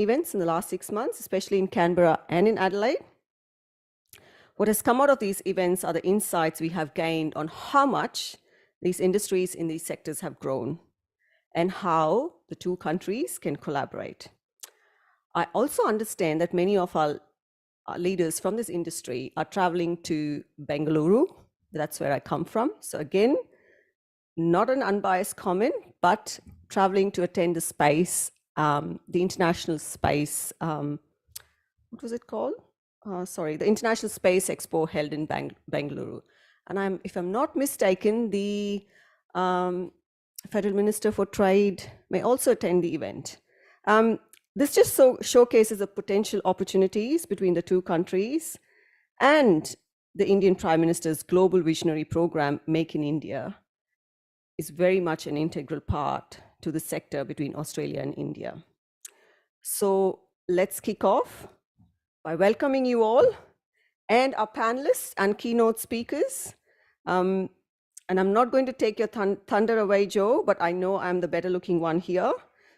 events in the last 6 months, especially in Canberra and in Adelaide. What has come out of these events are the insights we have gained on how much these industries in these sectors have grown and how the two countries can collaborate. I also understand that many of our leaders from this industry are traveling to Bengaluru. That's where I come from. So again, not an unbiased comment, but traveling to attend the space, the international space, what was it called? The International Space Expo held in Bengaluru. And if I'm not mistaken, the Federal Minister for Trade may also attend the event. This just showcases the potential opportunities between the two countries, and the Indian Prime Minister's global visionary program, Make in India, is very much an integral part to the sector between Australia and India. So let's kick off by welcoming you all and our panelists and keynote speakers. And I'm not going to take your thunder away, Joe, but I know I'm the better looking one here.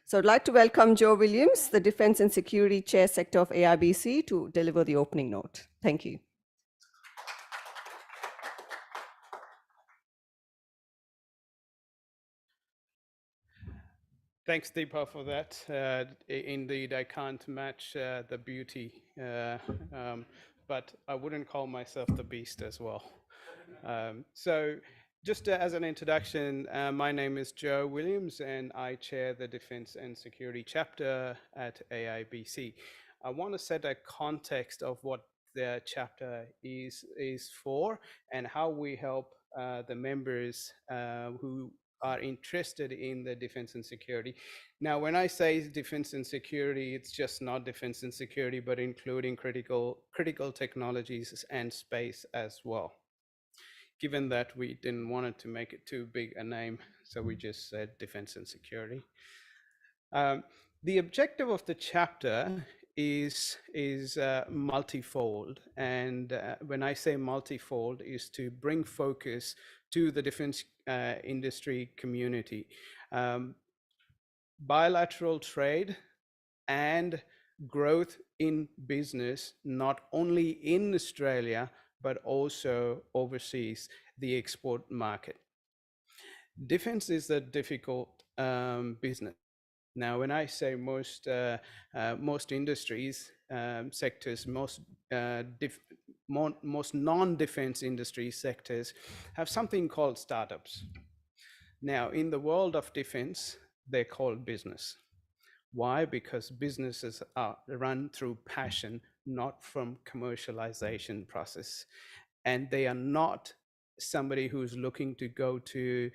So I'd like to welcome Joe Williams, the Defence and Security Chair Sector of AIIBS, to deliver the opening note. Thank you. Thanks, Deepa, for that. Indeed, I can't match the beauty, but I wouldn't call myself the beast as well. So just as an introduction, my name is Joe Williams, and I chair the Defence and Security chapter at AIIBS. I want to set a context of what the chapter is for and how we help the members who are interested in the defense and security. Now, when I say defense and security, it's just not defense and security, but including critical technologies and space as well. Given that we didn't want it to make it too big a name, so we just said defense and security. The objective of the chapter is multifold, and when I say multifold, is to bring focus to the defense industry community. Bilateral trade and growth in business, not only in Australia, but also overseas, the export market. Defense is a difficult business. Now, when I say most industries, sectors, most non-defense industry sectors have something called startups. Now, in the world of defense, they're called business. Why? Because businesses are run through passion, not from commercialization process. And they are not somebody who's looking to go to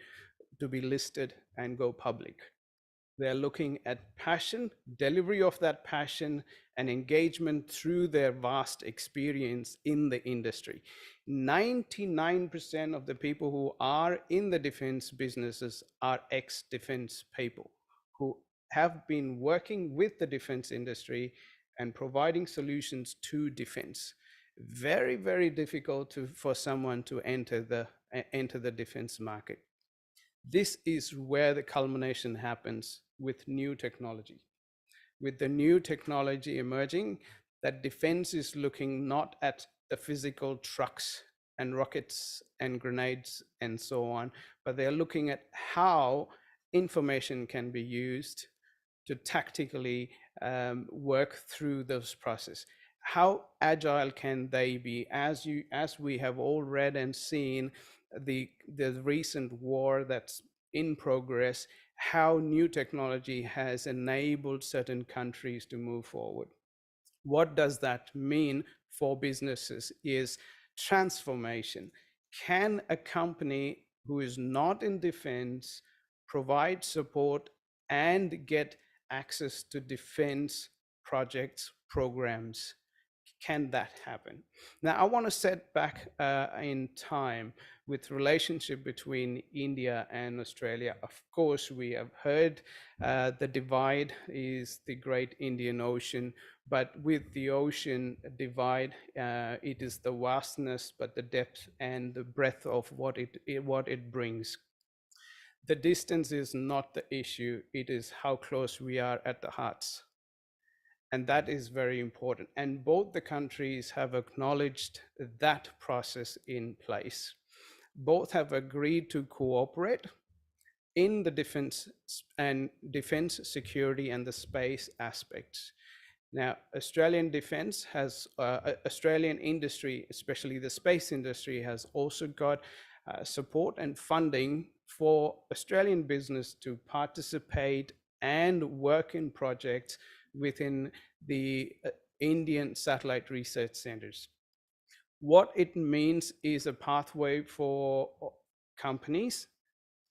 be listed and go public. They're looking at passion, delivery of that passion, and engagement through their vast experience in the industry. 99% of the people who are in the defense businesses are ex-defense people who have been working with the defense industry and providing solutions to defense. Very, very difficult for someone to enter the defense market. This is where the culmination happens with new technology. With the new technology emerging, that defense is looking not at the physical trucks and rockets and grenades and so on, but they're looking at how information can be used to tactically work through those processes. How agile can they be? As we have all read and seen, the recent war that's in progress, how new technology has enabled certain countries to move forward. What does that mean for businesses is transformation. Can a company who is not in defense provide support and get access to defense projects, programs? Can that happen? Now, I want to set back in time with relationship between India and Australia. Of course, we have heard the divide is the Great Indian Ocean, but with the ocean divide, it is the vastness, but the depth and the breadth of what it brings. The distance is not the issue, it is how close we are at the hearts. And that is very important. And both the countries have acknowledged that process in place. Both have agreed to cooperate in the defense security and the space aspects. Now, Australian defense has, Australian industry, especially the space industry, has also got support and funding for Australian business to participate and work in projects within the Indian satellite research centers. What it means is a pathway for companies,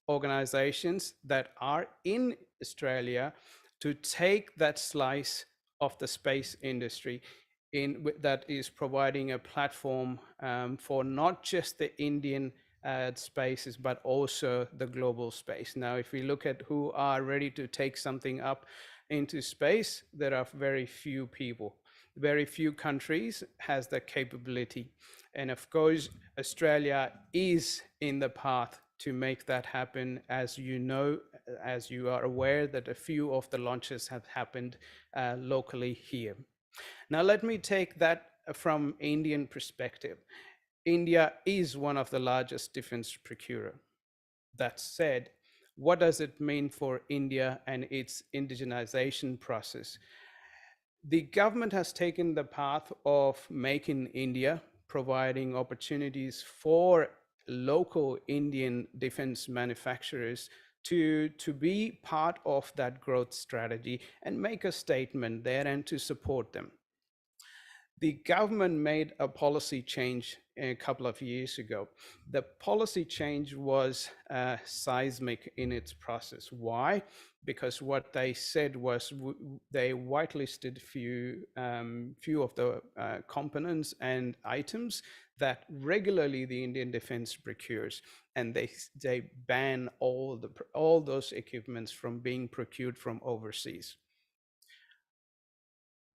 organizations that are in Australia to take that slice of the space industry that is providing a platform for not just the Indian spaces, but also the global space. Now, if we look at who are ready to take something up into space, there are very few people. Very few countries has the capability. And of course, Australia is in the path to make that happen. As you know, as you are aware, that a few of the launches have happened locally here. Now, let me take that from Indian perspective. India is one of the largest defense procurer. That said, what does it mean for India and its indigenization process? The government has taken the path of Make in India, providing opportunities for local Indian defense manufacturers to be part of that growth strategy and make a statement there and to support them. The government made a policy change a couple of years ago. The policy change was seismic in its process. Why? Because what they said was they whitelisted few of the components and items that regularly the Indian defense procures, and they ban all those equipments from being procured from overseas.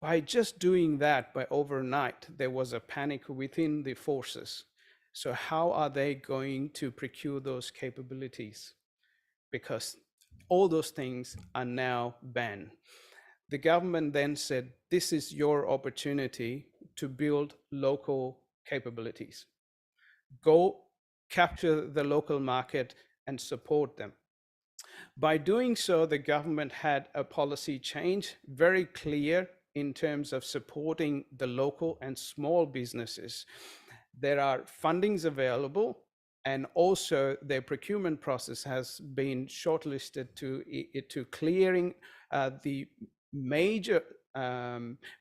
By just doing that, by overnight, there was a panic within the forces. So how are they going to procure those capabilities? Because all those things are now banned. The government then said, this is your opportunity to build local capabilities. Go capture the local market and support them. By doing so, the government had a policy change, very clear in terms of supporting the local and small businesses. There are fundings available, and also their procurement process has been shortlisted to clearing the major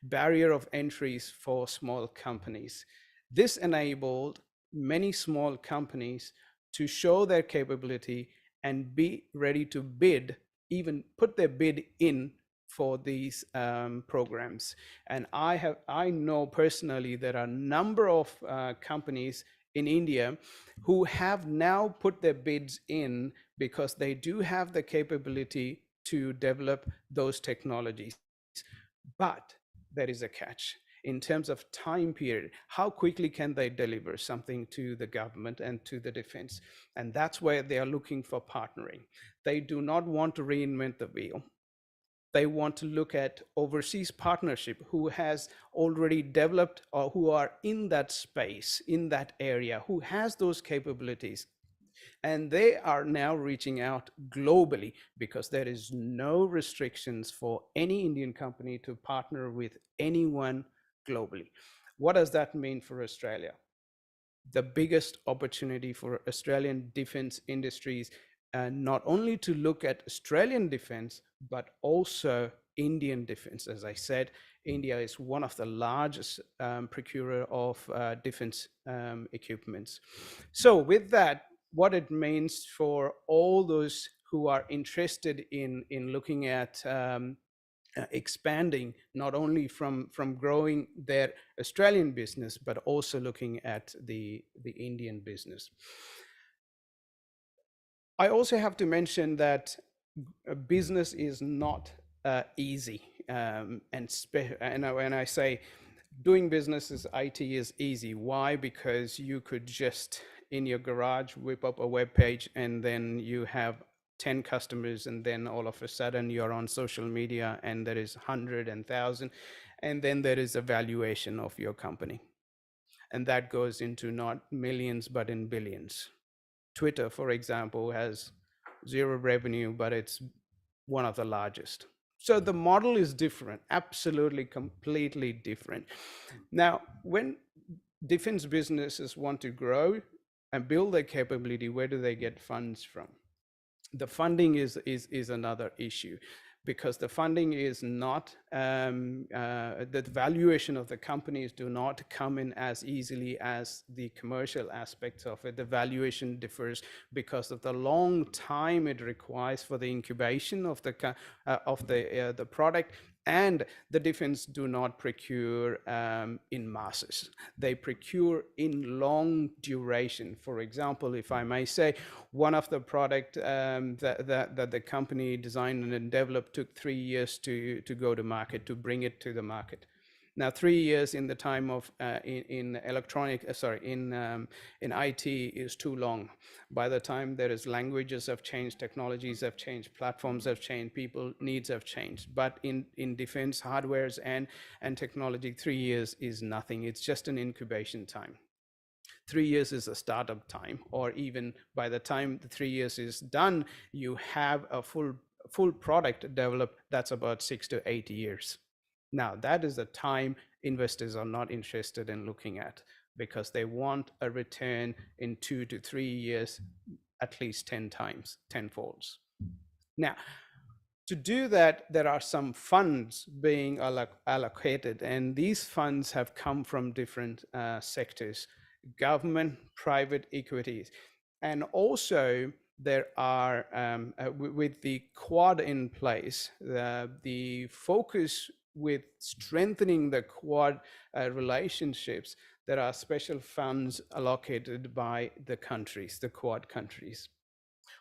barrier of entries for small companies. This enabled many small companies to show their capability and be ready to bid, even put their bid in for these programs. And I know personally there are a number of companies in India who have now put their bids in because they do have the capability to develop those technologies. But there is a catch in terms of time period. How quickly can they deliver something to the government and to the defense? And that's where they are looking for partnering. They do not want to reinvent the wheel. They want to look at overseas partnership who has already developed or who are in that space, in that area, who has those capabilities. And they are now reaching out globally because there is no restrictions for any Indian company to partner with anyone globally. What does that mean for Australia? The biggest opportunity for Australian defense industries, not only to look at Australian defense, but also Indian defense. As I said, India is one of the largest procurer of defense equipments. So with that, what it means for all those who are interested in looking at expanding, not only from growing their Australian business, but also looking at the Indian business. I also have to mention that business is not easy. And when I say doing business as IT is easy, why? Because you could just in your garage whip up a web page and then you have 10 customers, and then all of a sudden you're on social media and there is 100 and 1,000, and then there is a valuation of your company, and that goes into not millions but in billions. Twitter, for example, has zero revenue, but it's one of the largest. So the model is different, absolutely, completely different. Now, when defense businesses want to grow and build their capability, where do they get funds from? The funding is another issue, because the funding is not the valuation of the companies do not come in as easily as the commercial aspects of it. The valuation differs because of the long time it requires for the incubation of the product, and the defense do not procure in masses. They procure in long duration. For example, if I may say, one of the product that the company designed and developed took 3 years to go to market, to bring it to the market. Now, 3 years in the time of in IT is too long. By the time there is, languages have changed, technologies have changed, platforms have changed, people needs have changed. But in defense hardwares and technology, 3 years is nothing. It's just an incubation time. 3 years is a startup time, or even by the time the 3 years is done, you have a full product developed. That's about 6 to 8 years. Now, that is the time investors are not interested in looking at, because they want a return in 2 to 3 years, at least 10 times, 10 folds. Now, to do that, there are some funds being allocated, and these funds have come from different sectors: government, private equities, and also there are with the Quad in place, the focus with strengthening the Quad relationships. There are special funds allocated by the countries, the Quad countries.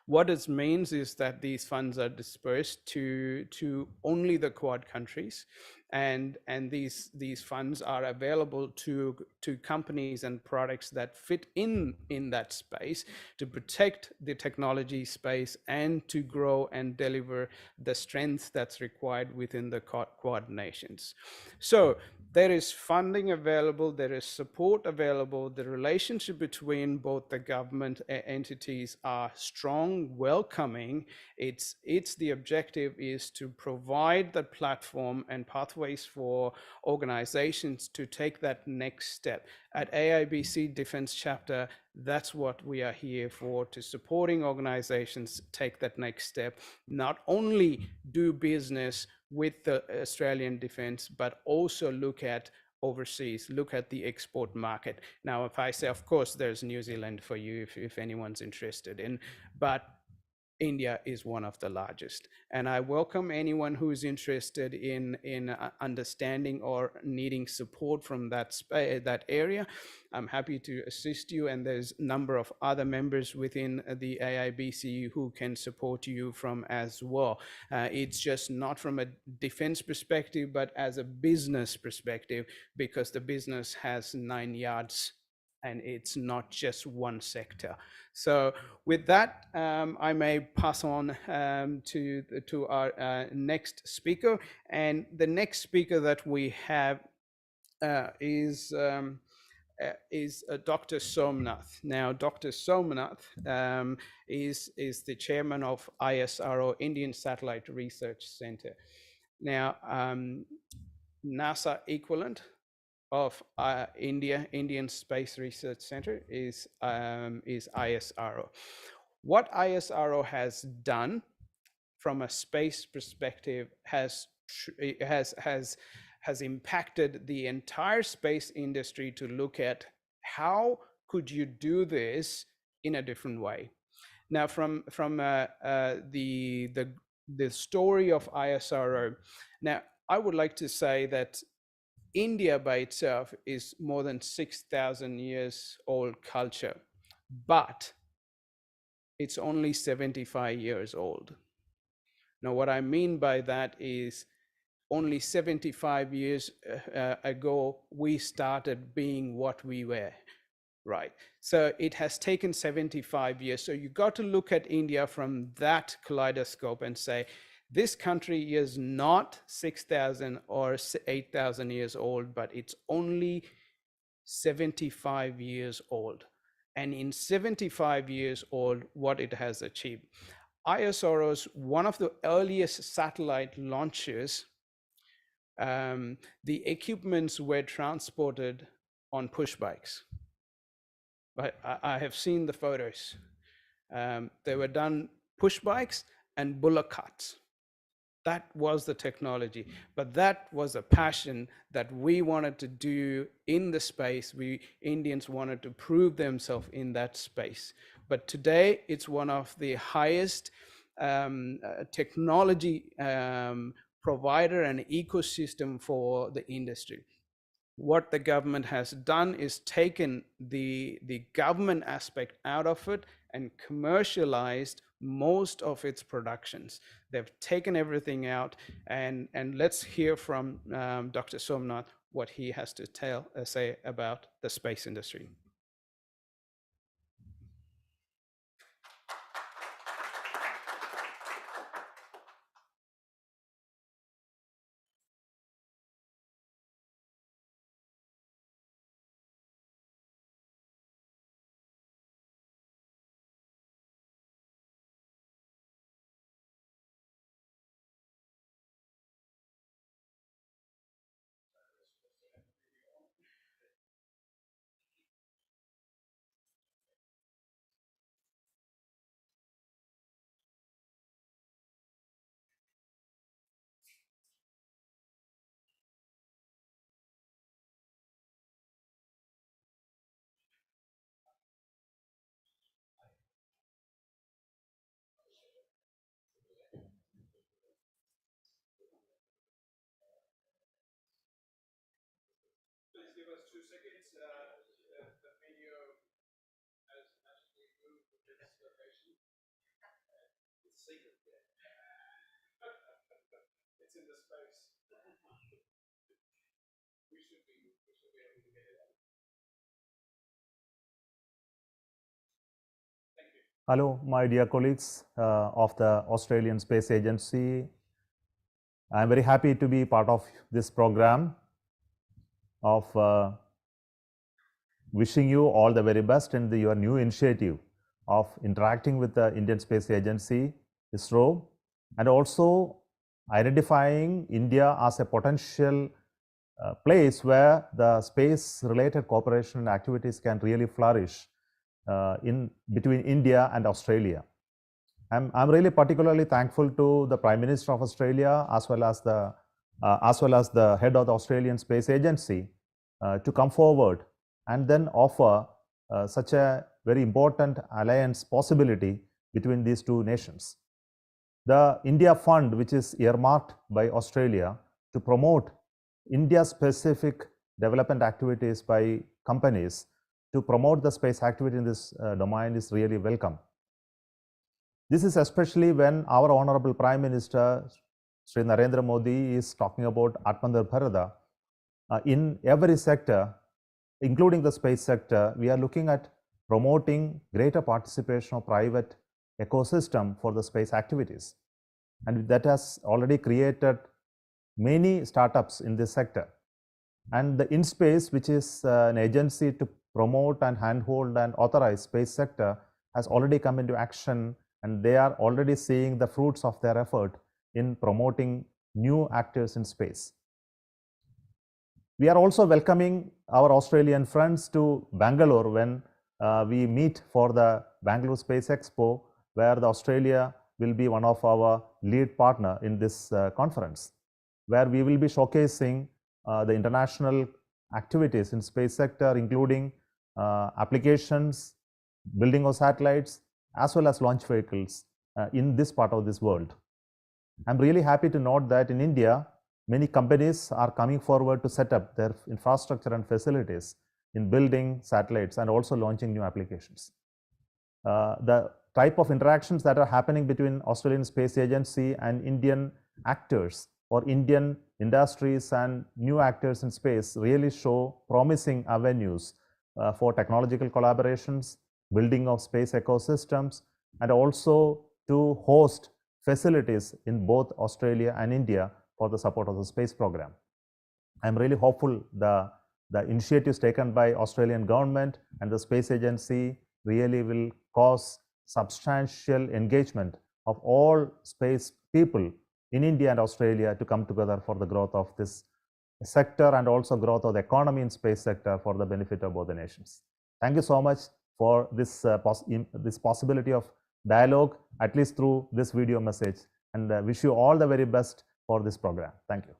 What it means is that these funds are dispersed to only the Quad countries, and these funds are available to companies and products that fit in that space, to protect the technology space and to grow and deliver the strength that's required within the Quad nations. So there is funding available, there is support available. The relationship between both the government entities are strong, welcoming. It's the objective is to provide the platform and pathways for organizations to take that next step. At AIIBC Defense Chapter, that's what we are here for, to supporting organizations take that next step, not only do business with the Australian defense, but also look at overseas, look at the export market. Now, if I say, of course, there's New Zealand for you if anyone's interested in, but India is one of the largest. And I welcome anyone who's interested in understanding or needing support from that area. I'm happy to assist you, and there's a number of other members within the AIIBC who can support you from as well. It's just not from a defense perspective, but as a business perspective, because the business has 9 yards and it's not just one sector. So with that, I may pass on to our next speaker. And the next speaker that we have is Dr. Somnath. Now, Dr. Somnath is the chairman of ISRO, Indian Satellite Research Center. Now, NASA equivalent of Indian Space Research Center is ISRO. What ISRO has done from a space perspective has impacted the entire space industry to look at how could you do this in a different way. Now, from the story of ISRO, now I would like to say that India by itself is more than 6,000 years old culture, but it's only 75 years old. Now, what I mean by that is only 75 years ago, we started being what we were. right? So it has taken 75 years. So you got to look at India from that kaleidoscope and say, this country is not 6,000 or 8,000 years old, but it's only 75 years old. And in 75 years old, what it has achieved. ISRO's one of the earliest satellite launches, the equipments were transported on push bikes. I have seen the photos. They were done push bikes and bullock carts. That was the technology, but that was a passion that we wanted to do in the space. We Indians wanted to prove themselves in that space. But today, it's one of the highest technology provider and ecosystem for the industry. What the government has done is taken the government aspect out of it and commercialized most of its productions. They've taken everything out, and let's hear from Dr. Somnath what he has to say about the space industry. Please give us 2 seconds. The video has actually moved to this location. It's secret. It's in the space. We should be able to get it out. Thank you. Hello, my dear colleagues of the Australian Space Agency. I am very happy to be part of this program of wishing you all the very best in your new initiative of interacting with the Indian Space Agency, ISRO, and also identifying India as a potential place where the space-related cooperation and activities can really flourish in between India and Australia. I'm really particularly thankful to the Prime Minister of Australia as well as the head of the Australian Space Agency to come forward and then offer such a very important alliance possibility between these two nations. The India Fund, which is earmarked by Australia to promote India-specific development activities by companies to promote the space activity in this domain, is really welcome. This is especially when our Honorable Prime Minister, Sri Narendra Modi, is talking about Atmanirbhar Bharat. In every sector, including the space sector, we are looking at promoting greater participation of private ecosystem for the space activities. And that has already created many startups in this sector. And the InSpace, which is an agency to promote and handhold and authorize space sector, has already come into action, and they are already seeing the fruits of their effort in promoting new actors in space. We are also welcoming our Australian friends to Bangalore when we meet for the Bangalore Space Expo, where the Australia will be one of our lead partner in this conference, where we will be showcasing the international activities in space sector, including applications, building of satellites, as well as launch vehicles in this part of this world. I'm really happy to note that in India, many companies are coming forward to set up their infrastructure and facilities in building satellites and also launching new applications. The type of interactions that are happening between Australian Space Agency and Indian actors or Indian industries and new actors in space really show promising avenues for technological collaborations, building of space ecosystems, and also to host facilities in both Australia and India for the support of the space program. I'm really hopeful the initiatives taken by Australian government and the space agency really will cause substantial engagement of all space people in India and Australia to come together for the growth of this sector and also growth of the economy in space sector for the benefit of both the nations. Thank you so much for this possibility of dialogue, at least through this video message, and wish you all the very best for this program. Thank you.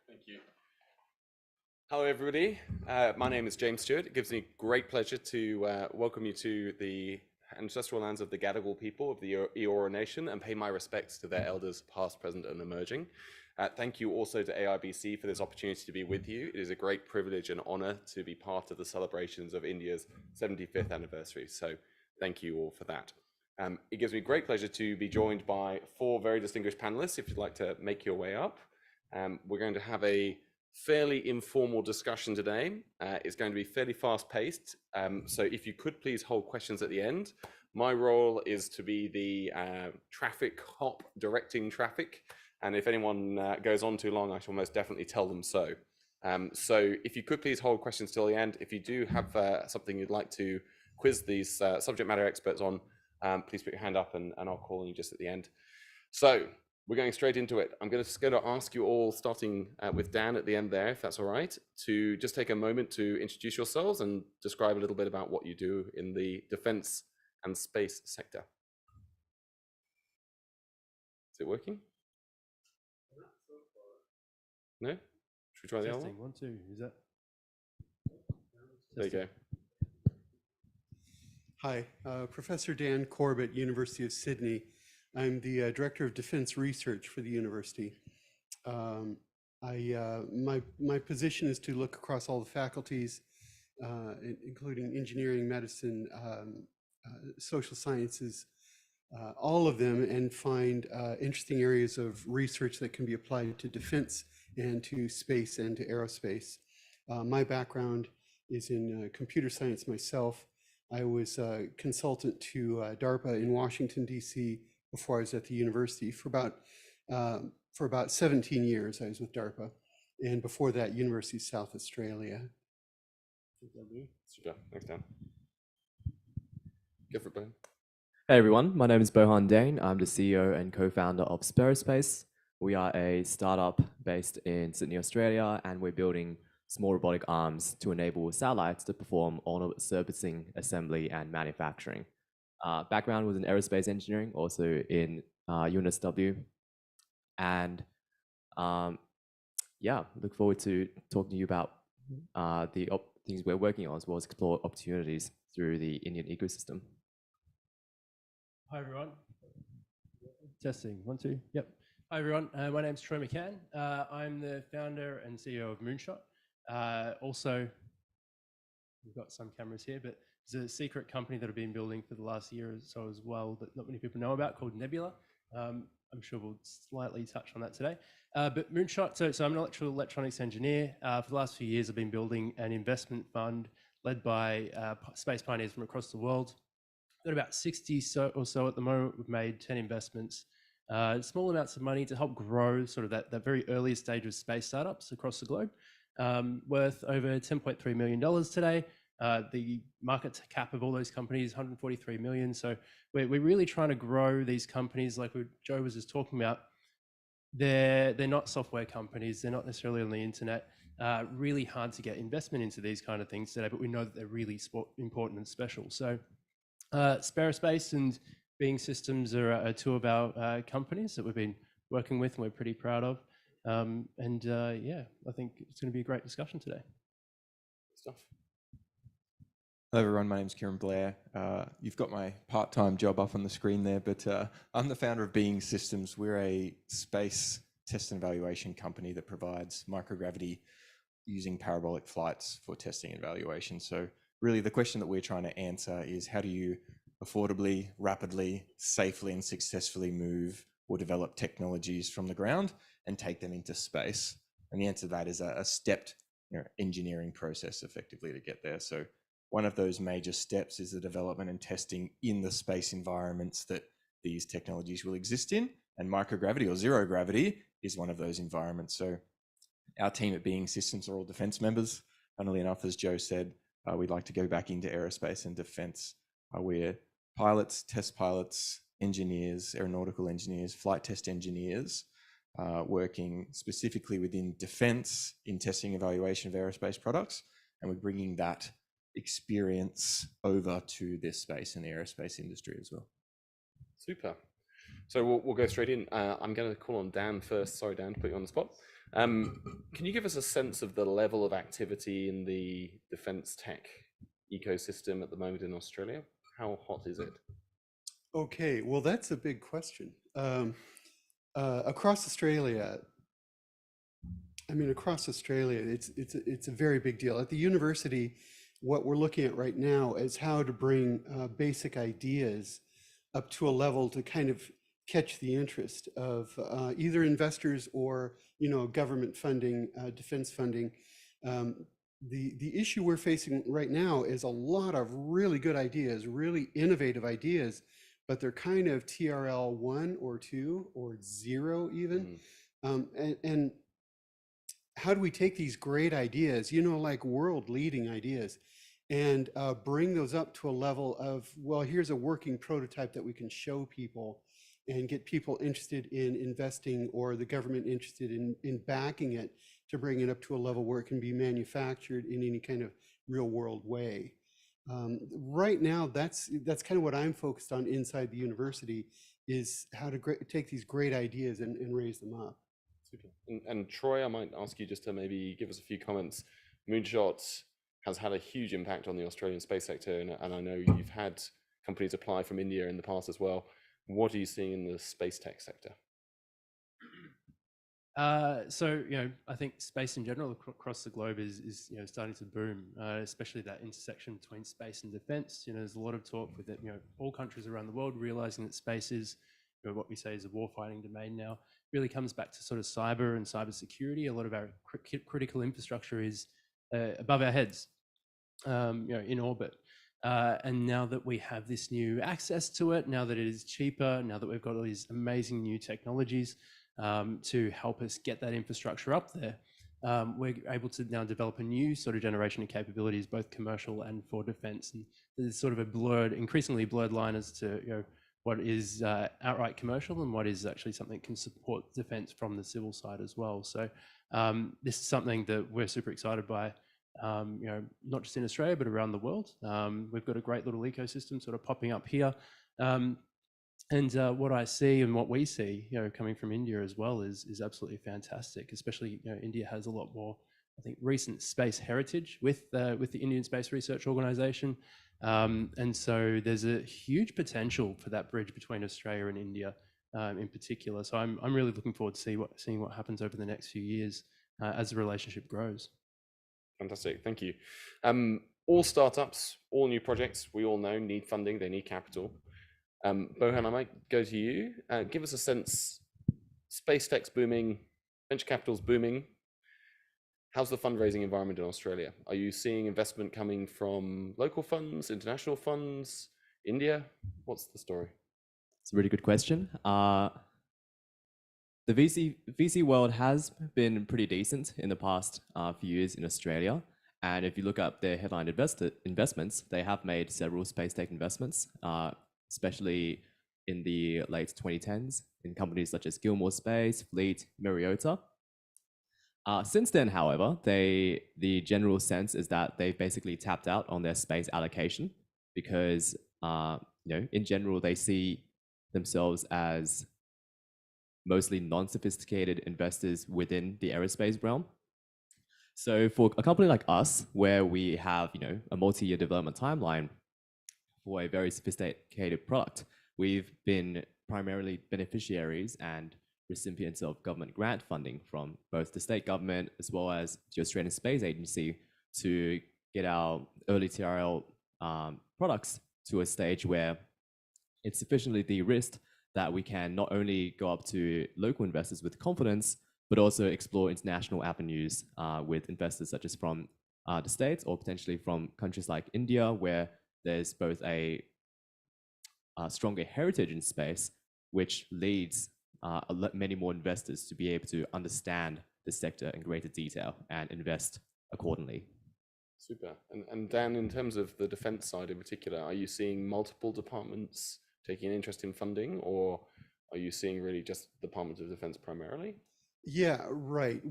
Thank you. Hello, everybody. My name is James Stewart. It gives me great pleasure to welcome you to the ancestral lands of the Gadigal people of the Eora Nation and pay my respects to their elders, past, present, and emerging. Thank you also to AIIBS for this opportunity to be with you. It is a great privilege and honor to be part of the celebrations of India's 75th anniversary. So thank you all for that. It gives me great pleasure to be joined by 4 very distinguished panelists. If you'd like to make your way up, we're going to have a fairly informal discussion today. It's going to be fairly fast paced. So if you could please hold questions at the end. My role is to be the traffic cop directing traffic. And if anyone goes on too long, I shall most definitely tell them so. So if you could please hold questions till the end. If you do have something you'd like to quiz these subject matter experts on, please put your hand up and I'll call on you just at the end. So we're going straight into it. I'm just going to ask you all, starting with Dan at the end there, if that's all right, to just take a moment to introduce yourselves and describe a little bit about what you do in the defense and space sector. Is it working? No? Should we try the other one? 1, 2, is that? There you go. Hi, Professor Dan Corbett, University of Sydney. I'm the Director of Defense Research for the university. My position is to look across all the faculties, including engineering, medicine, social sciences, all of them, and find interesting areas of research that can be applied to defense and to space and to aerospace. My background is in computer science myself. I was a consultant to DARPA in Washington, D.C. before I was at the university. For about 17 years, I was with DARPA. And before that, University of South Australia. Super. Thanks, Dan. Go for it, Ben. Hey everyone, my name is Bohan Dane. I'm the CEO and co-founder of Aerospace. We are a startup based in Sydney, Australia, and we're building small robotic arms to enable satellites to perform on-orbit servicing, assembly, and manufacturing. Background was in aerospace engineering, also in UNSW. And yeah, look forward to talking to you about the things we're working on, as well as explore opportunities through the Indian ecosystem. Hi, everyone. Testing, 1, 2, yep. Hi, everyone. My name's Troy McCann. I'm the founder and CEO of Moonshot. Also, we've got some cameras here, but there's a secret company that I've been building for the last year or so as well that not many people know about, called Nebula. I'm sure we'll slightly touch on that today. But Moonshot, so I'm an electronics engineer. For the last few years, I've been building an investment fund led by space pioneers from across the world. Got about 60 or so at the moment. We've made 10 investments, small amounts of money to help grow sort of that very early stage of space startups across the globe, worth over $10.3 million today. The market cap of all those companies, 143 million. So we're really trying to grow these companies like Joe was just talking about. They're not software companies. They're not necessarily on the internet. Really hard to get investment into these kind of things today, but we know that they're really important and special. So Aerospace and Being Systems are 2 of our companies that we've been working with and we're pretty proud of. Yeah, I think it's going to be a great discussion today. Stuff. Hello everyone, my name is Kieran Blair. You've got my part-time job up on the screen there, but I'm the founder of Being Systems. We're a space test and evaluation company that provides microgravity using parabolic flights for testing and evaluation. So really the question that we're trying to answer is how do you affordably, rapidly, safely, and successfully move or develop technologies from the ground and take them into space? And the answer to that is a stepped engineering process effectively to get there. So one of those major steps is the development and testing in the space environments that these technologies will exist in. And microgravity or zero gravity is one of those environments. So our team at Being Systems are all defense members. Funnily enough, as Joe said, we'd like to go back into aerospace and defense. We're pilots, test pilots, engineers, aeronautical engineers, flight test engineers, working specifically within defense in testing evaluation of aerospace products. And we're bringing that experience over to this space and the aerospace industry as well. Super. So we'll go straight in. I'm going to call on Dan first. Sorry, Dan, to put you on the spot. Can you give us a sense of the level of activity in the defense tech ecosystem at the moment in Australia? How hot is it? Okay, well, that's a big question. Across Australia, it's a very big deal. At the university, what we're looking at right now is how to bring basic ideas up to a level to kind of catch the interest of either investors or government funding, defense funding. The issue we're facing right now is a lot of really good ideas, really innovative ideas, but they're kind of TRL 1 or 2 or 0 even. And how do we take these great ideas, like world-leading ideas, and bring those up to a level of, well, here's a working prototype that we can show people and get people interested in investing or the government interested in backing it to bring it up to a level where it can be manufactured in any kind of real world way. Right now, that's kind of what I'm focused on inside the university, is how to take these great ideas and raise them up. Super. And Troy, I might ask you just to maybe give us a few comments. Moonshot has had a huge impact on the Australian space sector, and I know you've had companies apply from India in the past as well. What are you seeing in the space tech sector? So I think space in general across the globe is starting to boom, especially that intersection between space and defense. There's a lot of talk with it. All countries around the world realizing that space is what we say is a warfighting domain now. Really comes back to sort of cyber and cybersecurity. A lot of our critical infrastructure is above our heads, in orbit. And now that we have this new access to it, now that it is cheaper, now that we've got all these amazing new technologies to help us get that infrastructure up there, we're able to now develop a new sort of generation of capabilities, both commercial and for defense. And there's sort of a increasingly blurred line as to what is outright commercial and what is actually something that can support defense from the civil side as well. So this is something that we're super excited by. Not just in Australia, but around the world. We've got a great little ecosystem sort of popping up here. And what I see and what we see, coming from India as well is absolutely fantastic. Especially, India has a lot more, I think, recent space heritage with the Indian Space Research Organisation. And so there's a huge potential for that bridge between Australia and India in particular. So I'm really looking forward to seeing what happens over the next few years as the relationship grows. Fantastic, thank you. All startups, all new projects, we all know need funding, they need capital. Bohan, I might go to you. Give us a sense, space tech's booming, venture capital's booming. How's the fundraising environment in Australia? Are you seeing investment coming from local funds, international funds, India? What's the story? It's a really good question. The VC world has been pretty decent in the past few years in Australia. And if you look up their headline investments, they have made several space tech investments, especially in the late 2010s in companies such as Gilmore Space, Fleet, Mariota. Since then, however, the general sense is that they've basically tapped out on their space allocation because, in general, they see themselves as mostly non-sophisticated investors within the aerospace realm. So for a company like us, where we have a multi-year development timeline for a very sophisticated product, we've been primarily beneficiaries and recipients of government grant funding from both the state government as well as the Australian Space Agency to get our early TRL products to a stage where it's sufficiently de-risked that we can not only go up to local investors with confidence, but also explore international avenues with investors such as from the States or potentially from countries like India, where there's both a stronger heritage in space, which leads many more investors to be able to understand the sector in greater detail and invest accordingly. Super. And Dan, in terms of the defense side in particular, are you seeing multiple departments taking an interest in funding, or are you seeing really just the Department of Defense primarily? Yeah, right.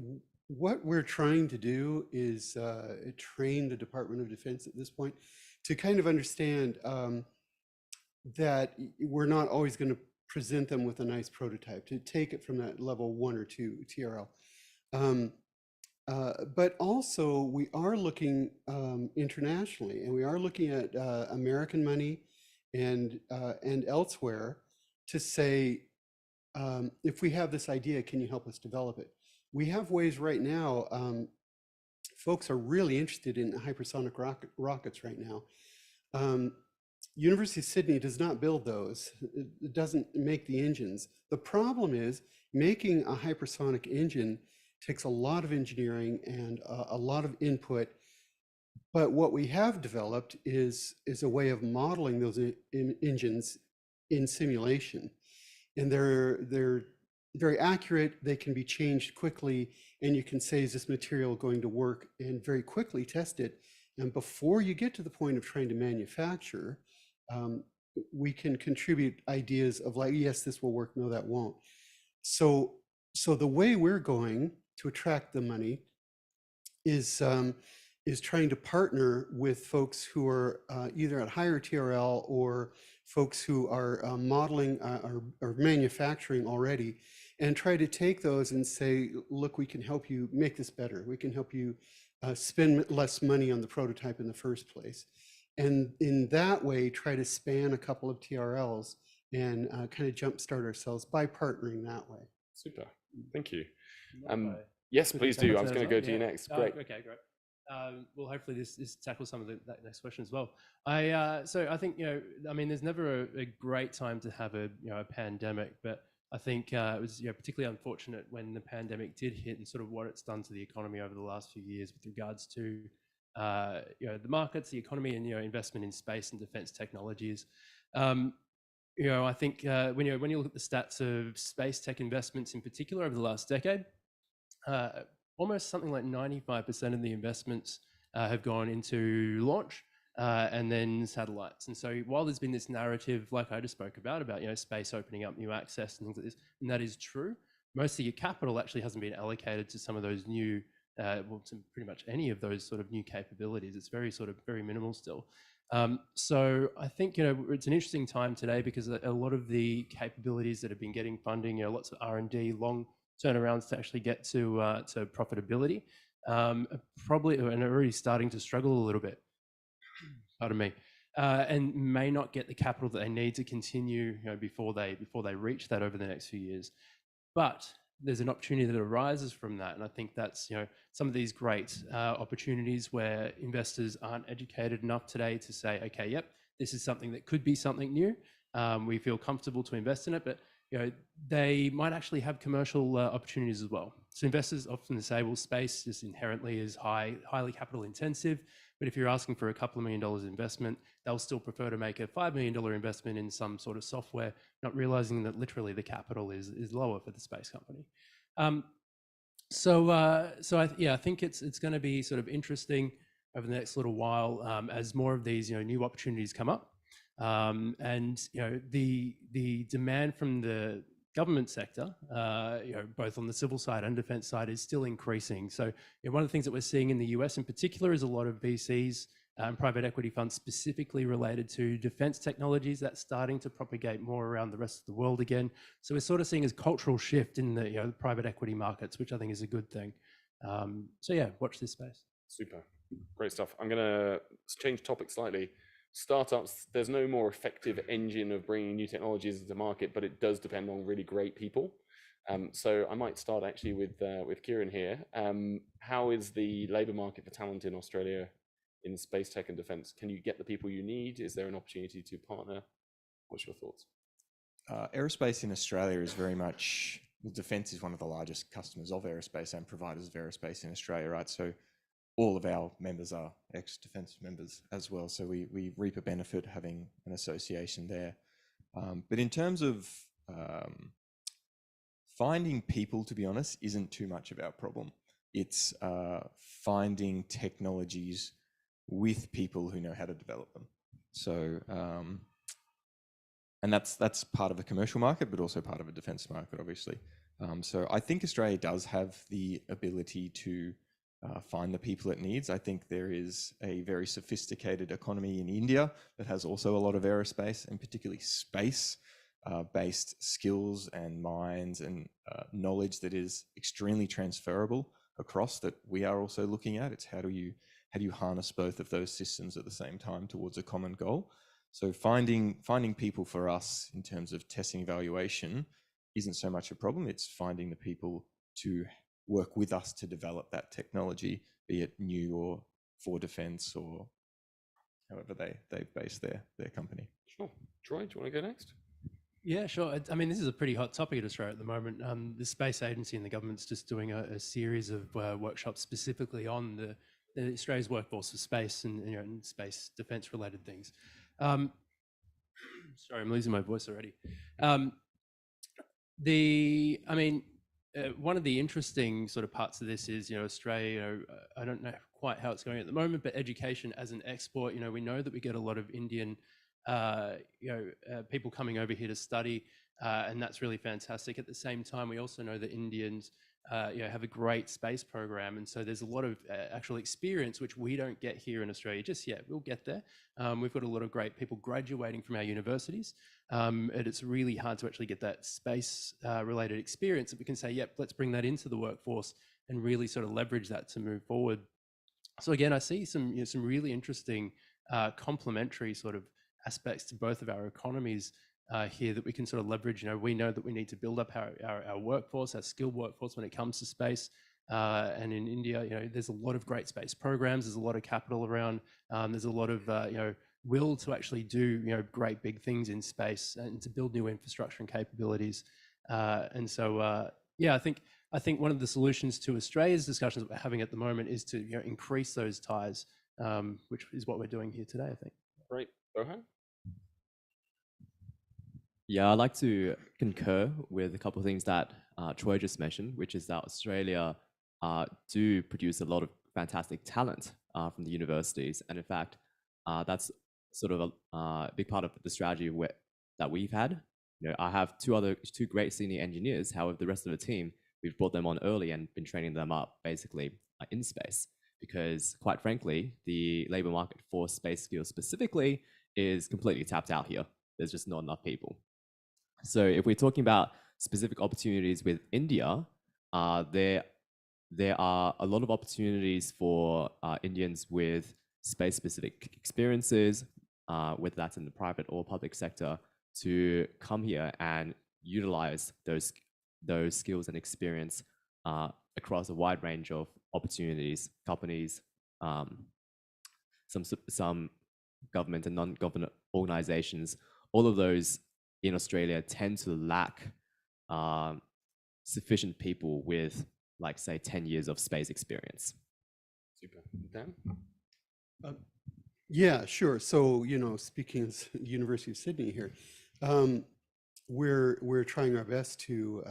What we're trying to do is train the Department of Defense at this point to kind of understand that we're not always going to present them with a nice prototype, to take it from that level 1 or 2 TRL. But also we are looking internationally, and we are looking at American money and elsewhere to say, if we have this idea, can you help us develop it? We have ways right now. Folks are really interested in hypersonic rockets right now. University of Sydney does not build those. It doesn't make the engines. The problem is making a hypersonic engine takes a lot of engineering and a lot of input. But what we have developed is a way of modeling those engines in simulation. And they're very accurate. They can be changed quickly, and you can say, is this material going to work, and very quickly test it. And before you get to the point of trying to manufacture, we can contribute ideas of like, yes, this will work, no, that won't. So the way we're going to attract the money is trying to partner with folks who are either at higher TRL or folks who are modeling or manufacturing already, and try to take those and say, look, we can help you make this better. We can help you spend less money on the prototype in the first place. And in that way, try to span a couple of TRLs and kind of jumpstart ourselves by partnering that way. Super. Thank you. Mind if Yes, quickly please tackle do. I was that going as to go well? to you Yeah. next. Great. Okay, great. Well, hopefully this tackles some of that next question as well. So I think, I mean, there's never a great time to have a pandemic, but I think it was particularly unfortunate when the pandemic did hit, and sort of what it's done to the economy over the last few years with regards to the markets, the economy, and investment in space and defense technologies. I think when you look at the stats of space tech investments in particular over the last decade, almost something like 95% of the investments have gone into launch and then satellites. And so while there's been this narrative, like I just spoke about space opening up new access and things like this, and that is true, most of your capital actually hasn't been allocated to some of those new, well, to pretty much any of those sort of new capabilities. It's very minimal still. So I think it's an interesting time today because a lot of the capabilities that have been getting funding, lots of R&D, long turnarounds to actually get to profitability, probably and are already starting to struggle a little bit. Pardon me, and may not get the capital that they need to continue before they reach that over the next few years. But there's an opportunity that arises from that, and I think that's some of these great opportunities where investors aren't educated enough today to say, okay, yep, this is something that could be something new. We feel comfortable to invest in it, but they might actually have commercial opportunities as well. So investors often say, well, space just inherently is highly capital intensive. But if you're asking for a couple of $1 million investment, they'll still prefer to make a $5 million investment in some sort of software, not realizing that literally the capital is lower for the space company. I think it's going to be sort of interesting over the next little while as more of these new opportunities come up. And the demand from the government sector, both on the civil side and defense side, is still increasing. So one of the things that we're seeing in the US in particular is a lot of VCs and private equity funds specifically related to defense technologies that's starting to propagate more around the rest of the world again. So we're sort of seeing a cultural shift in the private equity markets, which I think is a good thing. So yeah, watch this space. Super. Great stuff. I'm going to change topic slightly. Startups, there's no more effective engine of bringing new technologies into market, but it does depend on really great people. So I might start actually with Kieran here. How is the labour market for talent in Australia in space tech and defence? Can you get the people you need? Is there an opportunity to partner? What's your thoughts? Aerospace in Australia is very much, well, defence is one of the largest customers of aerospace and providers of aerospace in Australia, right? So all of our members are ex-defence members as well. So we reap a benefit having an association there. But in terms of finding people, to be honest, isn't too much of our problem. It's finding technologies with people who know how to develop them. So, and that's part of the commercial market, but also part of a defence market, obviously. So I think Australia does have the ability to find the people it needs. I think there is a very sophisticated economy in India that has also a lot of aerospace and particularly space based skills and minds and knowledge that is extremely transferable across, that we are also looking at. It's how do you harness both of those systems at the same time towards a common goal. So finding people for us in terms of testing evaluation isn't so much a problem. It's finding the people to work with us to develop that technology, be it new or for defence or however they base their company. Sure. Troy, do you want to go next? Yeah, sure. I mean, this is a pretty hot topic in Australia at the moment. The Space Agency and the government's just doing a series of workshops specifically on the Australia's workforce for space and, and space defence related things. Sorry, I'm losing my voice already. One of the interesting sort of parts of this is, Australia, I don't know quite how it's going at the moment, but education as an export, we know that we get a lot of Indian, people coming over here to study, and that's really fantastic. At the same time, we also know that Indians, have a great space program, and so there's a lot of actual experience which we don't get here in Australia just yet. We'll get there. We've got a lot of great people graduating from our universities, and it's really hard to actually get that space related experience that we can say, yep, let's bring that into the workforce and really sort of leverage that to move forward. So again, I see some really interesting complementary sort of aspects to both of our economies here that we can sort of leverage. We know that we need to build up our workforce, our skilled workforce when it comes to space. And in India, there's a lot of great space programs. There's a lot of capital around. There's a lot of will to actually do great big things in space and to build new infrastructure and capabilities. And so I think one of the solutions to Australia's discussions that we're having at the moment is to increase those ties, which is what we're doing here today, I think. Great. Bohan? Yeah, I'd like to concur with a couple of things that Troy just mentioned, which is that Australia do produce a lot of fantastic talent from the universities. And in fact, that's sort of a big part of the strategy that we've had. I have two great senior engineers. However, the rest of the team, we've brought them on early and been training them up basically in space, because quite frankly, the labor market for space skills specifically is completely tapped out here. There's just not enough people. So if we're talking about specific opportunities with India, there are a lot of opportunities for Indians with space-specific experiences, whether that's in the private or public sector, to come here and utilize those skills and experience across a wide range of opportunities, companies, some government and non-government organizations. All of those in Australia tend to lack sufficient people with, like, say, 10 years of space experience. Super. Dan? Yeah, sure. So, speaking as University of Sydney here, we're trying our best to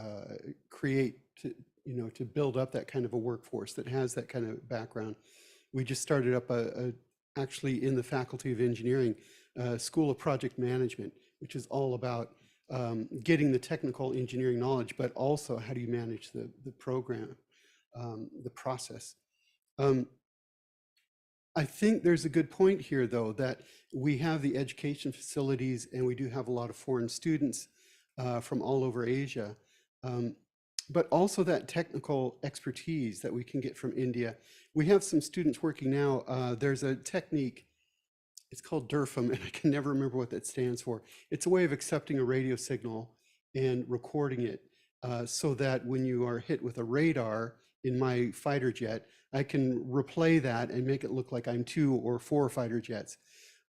to build up that kind of a workforce that has that kind of background. We just started up actually in the Faculty of Engineering, School of Project Management, which is all about getting the technical engineering knowledge, but also how do you manage the program, the process. I think there's a good point here, though, that we have the education facilities and we do have a lot of foreign students from all over Asia, but also that technical expertise that we can get from India. We have some students working now. There's a technique, it's called DERFM, and I can never remember what that stands for. It's a way of accepting a radio signal and recording it so that when you are hit with a radar in my fighter jet, I can replay that and make it look like I'm 2 or 4 fighter jets.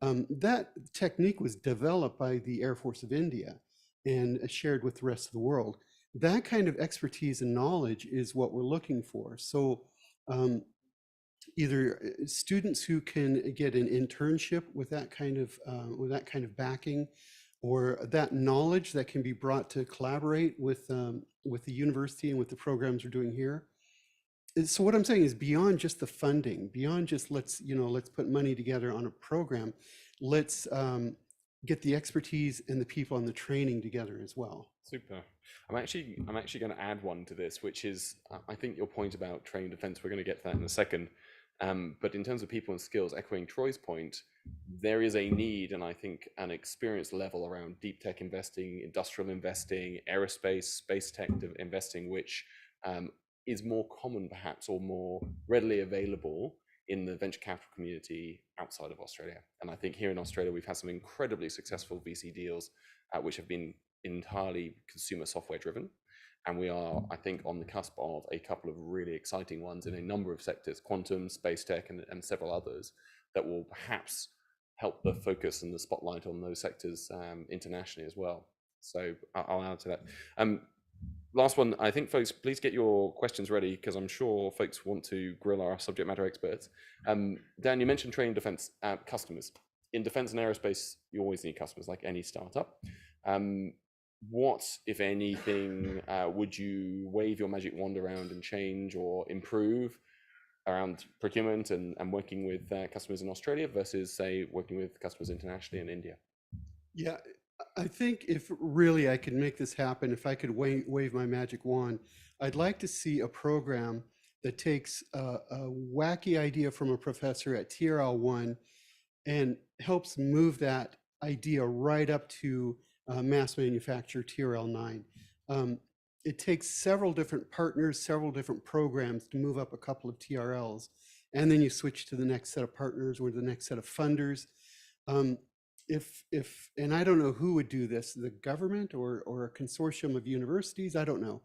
That technique was developed by the Air Force of India and shared with the rest of the world. That kind of expertise and knowledge is what we're looking for. So either students who can get an internship with that kind of backing, or that knowledge that can be brought to collaborate with the university and with the programs we're doing here. So what I'm saying is beyond just the funding, beyond just let's put money together on a program, let's get the expertise and the people and the training together as well. Super. I'm actually going to add one to this, which is I think your point about training defense. We're going to get to that in a second. But in terms of people and skills, echoing Troy's point, there is a need, and I think an experience level around deep tech investing, industrial investing, aerospace, space tech investing, which is more common perhaps, or more readily available in the venture capital community outside of Australia. And I think here in Australia, we've had some incredibly successful VC deals, which have been entirely consumer software driven. And we are, I think, on the cusp of a couple of really exciting ones in a number of sectors, quantum, space tech, and several others, that will perhaps help the focus and the spotlight on those sectors internationally as well. So I'll add to that. Last one, I think, folks, please get your questions ready, because I'm sure folks want to grill our subject matter experts. Dan, you mentioned training defense customers. In defense and aerospace, you always need customers, like any startup. What, if anything, would you wave your magic wand around and change or improve around procurement and working with customers in Australia versus, say, working with customers internationally in India? Yeah, I think if really I could make this happen, if I could wave my magic wand, I'd like to see a program that takes a wacky idea from a professor at TRL1 and helps move that idea right up to mass manufacture TRL9. It takes several different partners, several different programs to move up a couple of TRLs, and then you switch to the next set of partners or the next set of funders. And I don't know who would do this, the government or a consortium of universities, I don't know.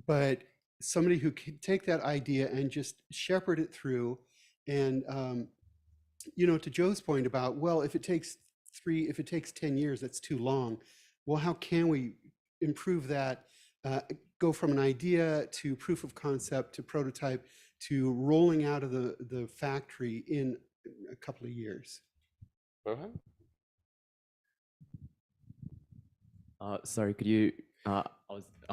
But somebody who could take that idea and just shepherd it through. And, to Joe's point about, well, if it takes 10 years, that's too long. Well, how can we improve that, go from an idea to proof of concept to prototype to rolling out of the factory in a couple of years? Sorry, could you?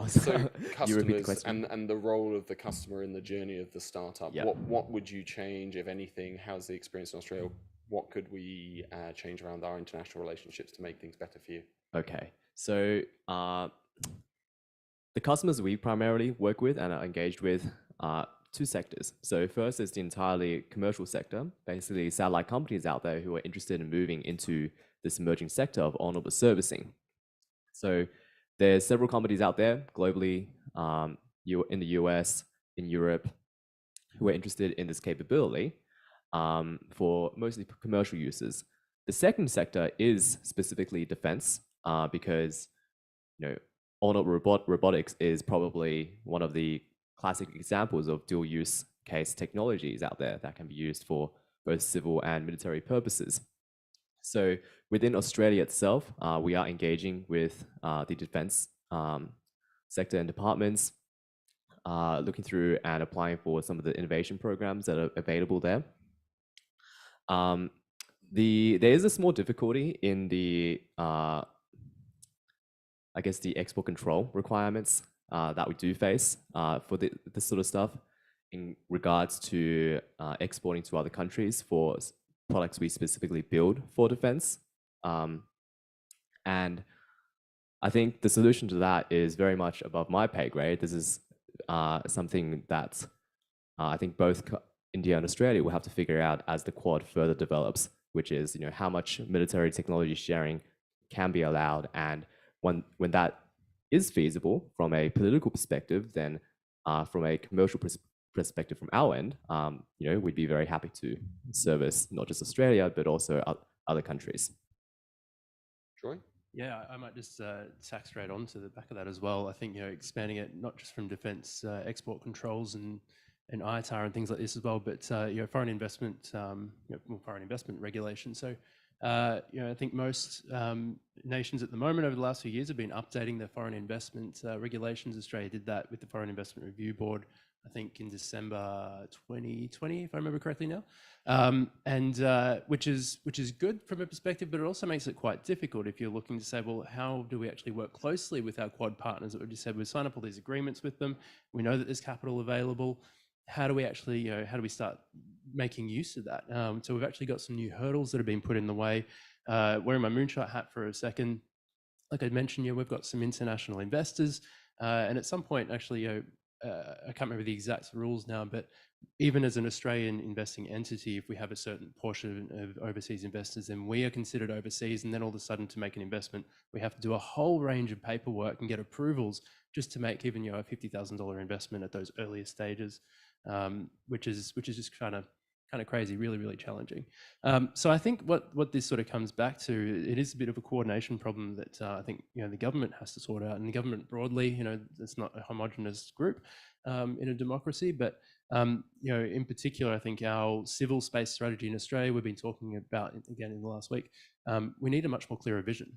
So you repeat the customers question? and the role of the customer in the journey of the startup. Yeah. What would you change, if anything? How's the experience in Australia? What could we change around our international relationships to make things better for you? Okay, so the customers we primarily work with and are engaged with are two sectors. So first is the entirely commercial sector, basically satellite companies out there who are interested in moving into this emerging sector of on-orbit servicing. So there's several companies out there globally, in the US, in Europe, who are interested in this capability for mostly commercial uses. The second sector is specifically defense, because on-orbit robotics is probably one of the classic examples of dual-use case technologies out there that can be used for both civil and military purposes. So within Australia itself, we are engaging with the defense sector and departments, looking through and applying for some of the innovation programs that are available there. There is a small difficulty in the, I guess, the export control requirements that we do face for this sort of stuff in regards to exporting to other countries for products we specifically build for defense. And I think the solution to that is very much above my pay grade. This is something that I think both India and Australia will have to figure out as the Quad further develops, which is how much military technology sharing can be allowed. And when that is feasible from a political perspective, then from a commercial perspective from our end, we'd be very happy to service not just Australia, but also other countries. Troy? Yeah, I might just tack straight on to the back of that as well. I think expanding it not just from defence export controls and ITAR and things like this as well, but foreign investment, foreign investment regulation. So I think most nations at the moment over the last few years have been updating their foreign investment regulations. Australia did that with the Foreign Investment Review Board, I think in December 2020, if I remember correctly now, which is good from a perspective, but it also makes it quite difficult if you're looking to say, well, how do we actually work closely with our Quad partners that we just said we sign up all these agreements with them? We know that there's capital available. How do we actually, how do we start making use of that? So we've actually got some new hurdles that have been put in the way. Wearing my moonshot hat for a second, like I mentioned, we've got some international investors, and at some point, actually, I can't remember the exact rules now, but even as an Australian investing entity, if we have a certain portion of overseas investors, then we are considered overseas, and then all of a sudden, to make an investment, we have to do a whole range of paperwork and get approvals just to make even a $50,000 investment at those earlier stages, which is just kind of crazy, really, really challenging. So I think what this sort of comes back to, it is a bit of a coordination problem that I think the government has to sort out, and the government broadly, it's not a homogenous group in a democracy, but in particular, I think our civil space strategy in Australia, we've been talking about again in the last week, we need a much more clearer vision.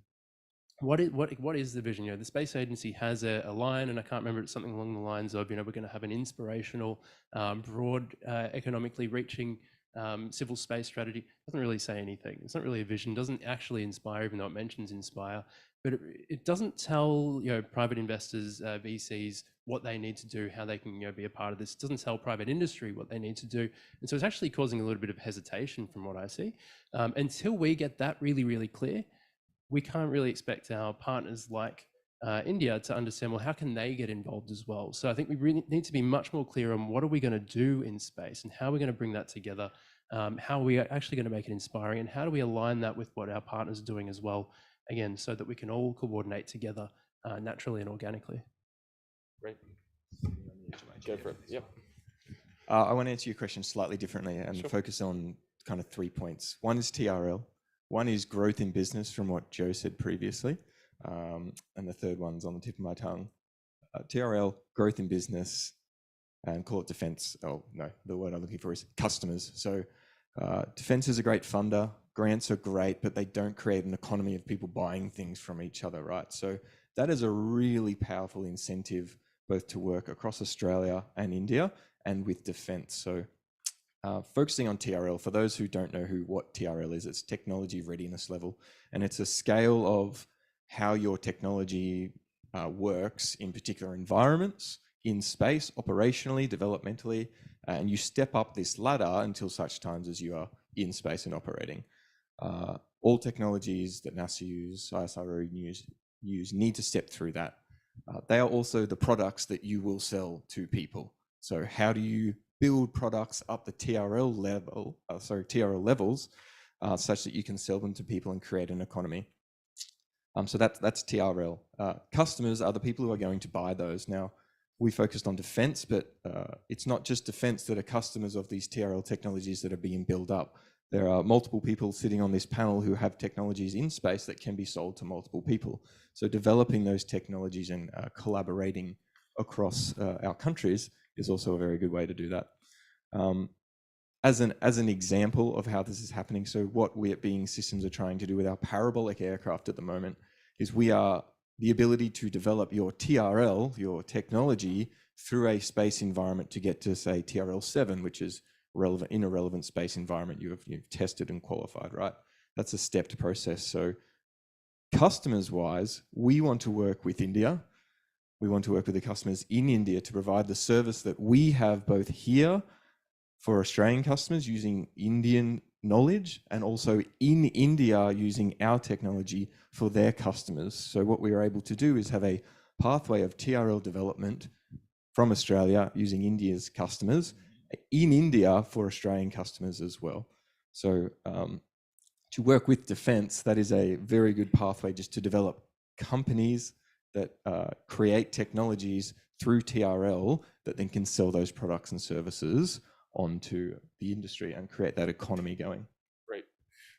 What is the vision? The space agency has a line, and I can't remember, it's something along the lines of, we're going to have an inspirational, broad, economically reaching civil space strategy. It doesn't really say anything. It's not really a vision. It doesn't actually inspire, even though it mentions inspire. But it doesn't tell private investors, VCs, what they need to do, how they can be a part of this. It doesn't tell private industry what they need to do. And so it's actually causing a little bit of hesitation from what I see. Until we get that really, really clear, we can't really expect our partners like India to understand, well, how can they get involved as well? So I think we really need to be much more clear on what are we going to do in space and how we're going to bring that together, how are we actually going to make it inspiring, and how do we align that with what our partners are doing as well, again, so that we can all coordinate together naturally and organically. Great. Go for it. Yep. I want to answer your question slightly differently and focus on kind of 3 points. One is TRL. One is growth in business, from what Joe said previously. And the third one's on the tip of my tongue. TRL, growth in business, and call it defense. Oh, no, the word I'm looking for is customers. So defense is a great funder. Grants are great, but they don't create an economy of people buying things from each other, right? So that is a really powerful incentive, both to work across Australia and India and with defense. So focusing on TRL, for those who don't know what TRL is, it's technology readiness level, and it's a scale of how your technology works in particular environments, in space, operationally, developmentally, and you step up this ladder until such times as you are in space and operating. All technologies that NASA use, ISRO use need to step through that. They are also the products that you will sell to people. So how do you build products up the TRL levels such that you can sell them to people and create an economy? So that's TRL. Customers are the people who are going to buy those. Now, we focused on defense, but it's not just defense that are customers of these TRL technologies that are being built up. There are multiple people sitting on this panel who have technologies in space that can be sold to multiple people. So developing those technologies and collaborating across our countries is also a very good way to do that. As an example of how this is happening, so what we at Being Systems are trying to do with our parabolic aircraft at the moment is we are the ability to develop your TRL, your technology, through a space environment to get to, say, TRL-7, which is relevant in a relevant space environment you've tested and qualified, right? That's a stepped process. So customers-wise, we want to work with India. We want to work with the customers in India to provide the service that we have both here for Australian customers using Indian knowledge, and also in India using our technology for their customers. So what we are able to do is have a pathway of TRL development from Australia using India's customers in India for Australian customers as well. So to work with defense, that is a very good pathway just to develop companies that create technologies through TRL that then can sell those products and services onto the industry and create that economy going. Great.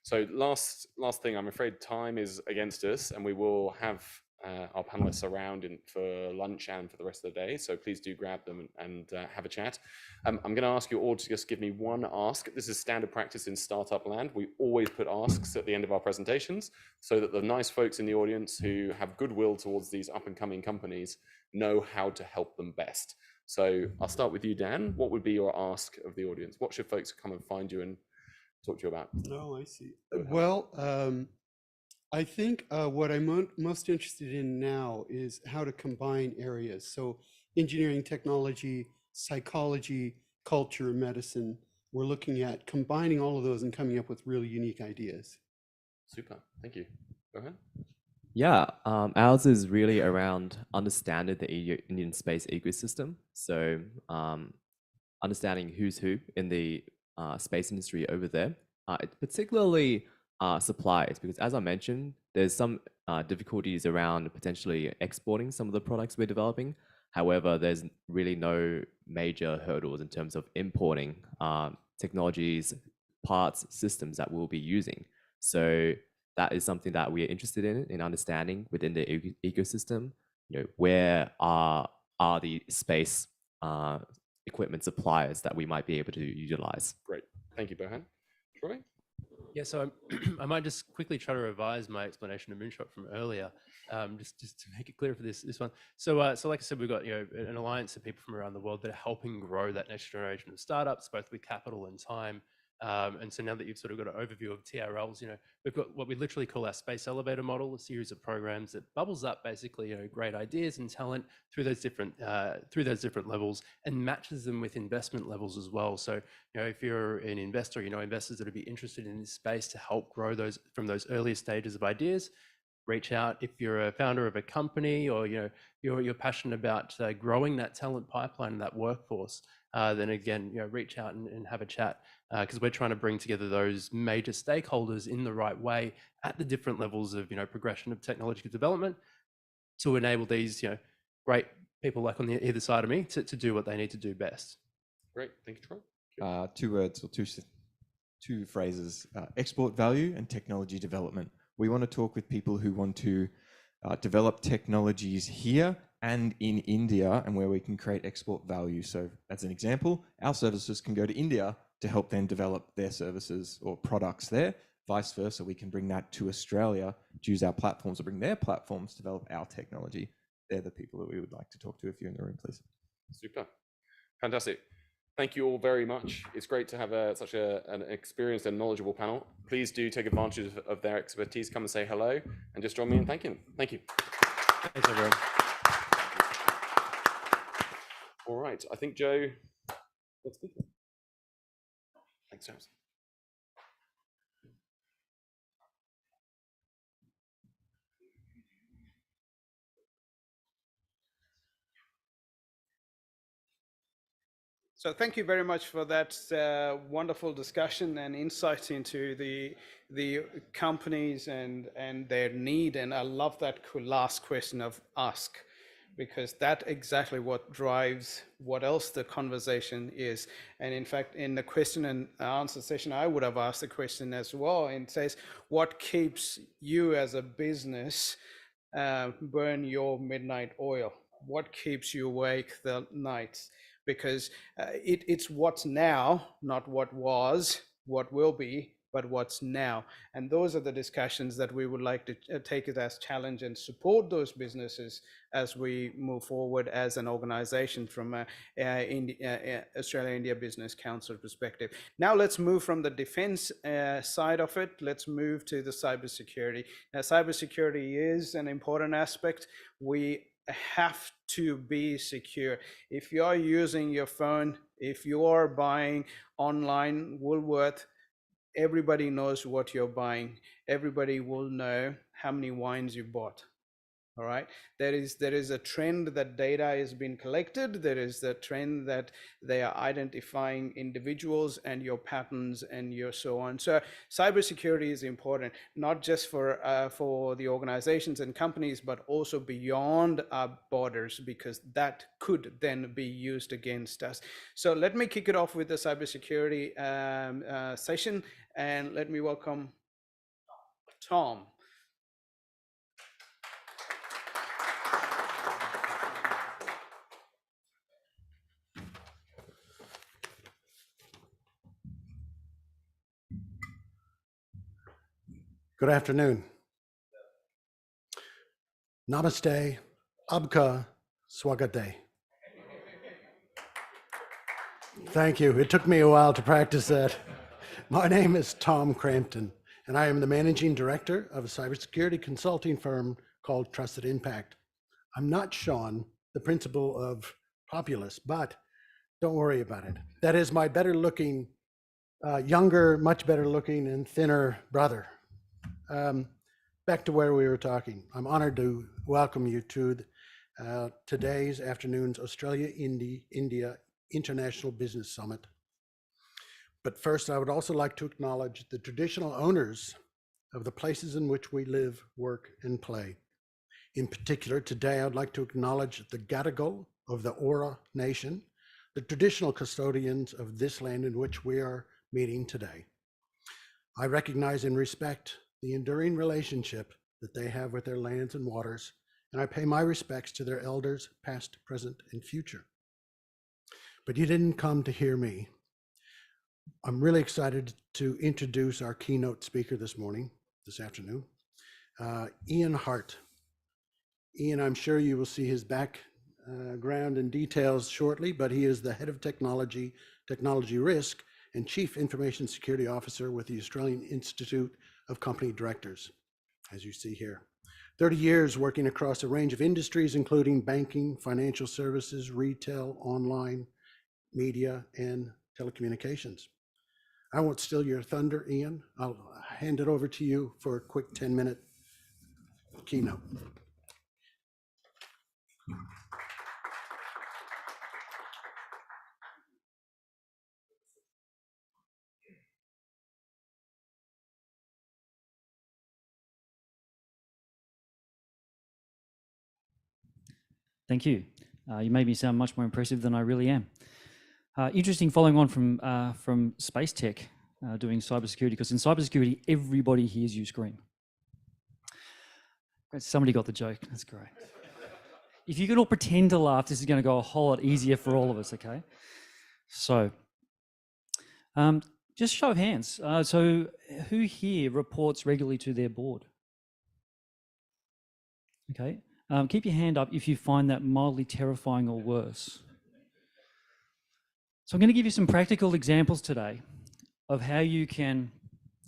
So last thing, I'm afraid time is against us, and we will have our panelists around for lunch and for the rest of the day. So please do grab them and have a chat. I'm going to ask you all to just give me one ask. This is standard practice in startup land. We always put asks at the end of our presentations so that the nice folks in the audience who have goodwill towards these up and coming companies know how to help them best. So I'll start with you, Dan. What would be your ask of the audience? What should folks come and find you and talk to you about? Oh, I see. Well, I think what I'm most interested in now is how to combine areas. So engineering, technology, psychology, culture, medicine. We're looking at combining all of those and coming up with really unique ideas. Super, thank you. Go ahead. Yeah, ours is really around understanding the Indian space ecosystem. So understanding who's who in the space industry over there, particularly suppliers, because as I mentioned, there's some difficulties around potentially exporting some of the products we're developing. However, there's really no major hurdles in terms of importing technologies, parts, systems that we'll be using. So that is something that we are interested in understanding within the ecosystem. You know, where are the space equipment suppliers that we might be able to utilize? Great, thank you, Bohan. Troy? Yeah, so I might just quickly try to revise my explanation of Moonshot from earlier, just to make it clear for this one. So like I said, we've got an alliance of people from around the world that are helping grow that next generation of startups, both with capital and time. And so now that you've sort of got an overview of TRLs, we've got what we literally call our space elevator model, a series of programs that bubbles up basically great ideas and talent through those different levels and matches them with investment levels as well. So if you're an investor, investors that would be interested in this space to help grow those from those earlier stages of ideas, reach out. If you're a founder of a company or you're passionate about growing that talent pipeline and that workforce, then again reach out and have a chat, because we're trying to bring together those major stakeholders in the right way at the different levels of progression of technological development to enable these great people like on the either side of me to do what they need to do best. Great, thank you, Troy. 2 words or two phrases: export value and technology development. We want to talk with people who want to develop technologies here and in India, and where we can create export value. So as an example, our services can go to India to help them develop their services or products there. Vice versa, we can bring that to Australia, use our platforms to bring their platforms to develop our technology. They're the people that we would like to talk to. If you're in the room, please. Super, fantastic. Thank you all very much. It's great to have such an experienced and knowledgeable panel. Please do take advantage of their expertise. Come and say hello and just join me in thanking them. Thank you. Thanks, everyone. All right, I think Joe, let's speak. Thanks, James. So thank you very much for that wonderful discussion and insight into the companies and their need. And I love that last question of ask, because that exactly what drives what else the conversation is. And in fact, in the question and answer session, I would have asked the question as well, and it says, what keeps you as a business burn your midnight oil? What keeps you awake the nights? Because it's what's now, not what was, what will be, but what's now. And those are the discussions that we would like to take it as challenge and support those businesses as we move forward as an organization from Australia-India Business Council perspective. Now let's move from the defense side of it. Let's move to the cybersecurity. Now, cybersecurity is an important aspect. We have to be secure. If you're using your phone, if you're buying online, Woolworth, everybody knows what you're buying. Everybody will know how many wines you bought. All right. There is a trend that data has been collected. There is the trend that they are identifying individuals and your patterns and your so on. So cybersecurity is important, not just for the organizations and companies, but also beyond our borders, because that could then be used against us. So let me kick it off with the cybersecurity session, and let me welcome Tom. Good afternoon. Namaste, Abka Swagate. Thank you. It took me a while to practice that. My name is Tom Crampton, and I am the managing director of a cybersecurity consulting firm called Trusted Impact. I'm not Sean, the principal of Populous, but don't worry about it. That is my better looking, younger, much better looking and thinner brother. Back to where we were talking. I'm honored to welcome you to today's afternoon's Australia-India International Business Summit. But first, I would also like to acknowledge the traditional owners of the places in which we live, work, and play. In particular, today, I'd like to acknowledge the Gadigal of the Eora Nation, the traditional custodians of this land in which we are meeting today. I recognize and respect the enduring relationship that they have with their lands and waters, and I pay my respects to their elders, past, present, and future. But you didn't come to hear me. I'm really excited to introduce our keynote speaker this afternoon, Ian Hart. Ian, I'm sure you will see his background and details shortly, but he is the head of technology risk, and Chief Information Security Officer with the Australian Institute of Company Directors, as you see here. 30 years working across a range of industries, including banking, financial services, retail, online, media, and telecommunications. I won't steal your thunder, Ian. I'll hand it over to you for a quick 10-minute keynote. Thank you. You made me sound much more impressive than I really am. Interesting, following on from space tech, doing cybersecurity, because in cybersecurity, everybody hears you scream. Somebody got the joke, that's great. If you can all pretend to laugh, this is gonna go a whole lot easier for all of us, okay? So, just show of hands. So who here reports regularly to their board? Okay. Keep your hand up if you find that mildly terrifying or worse. So I'm going to give you some practical examples today of how you can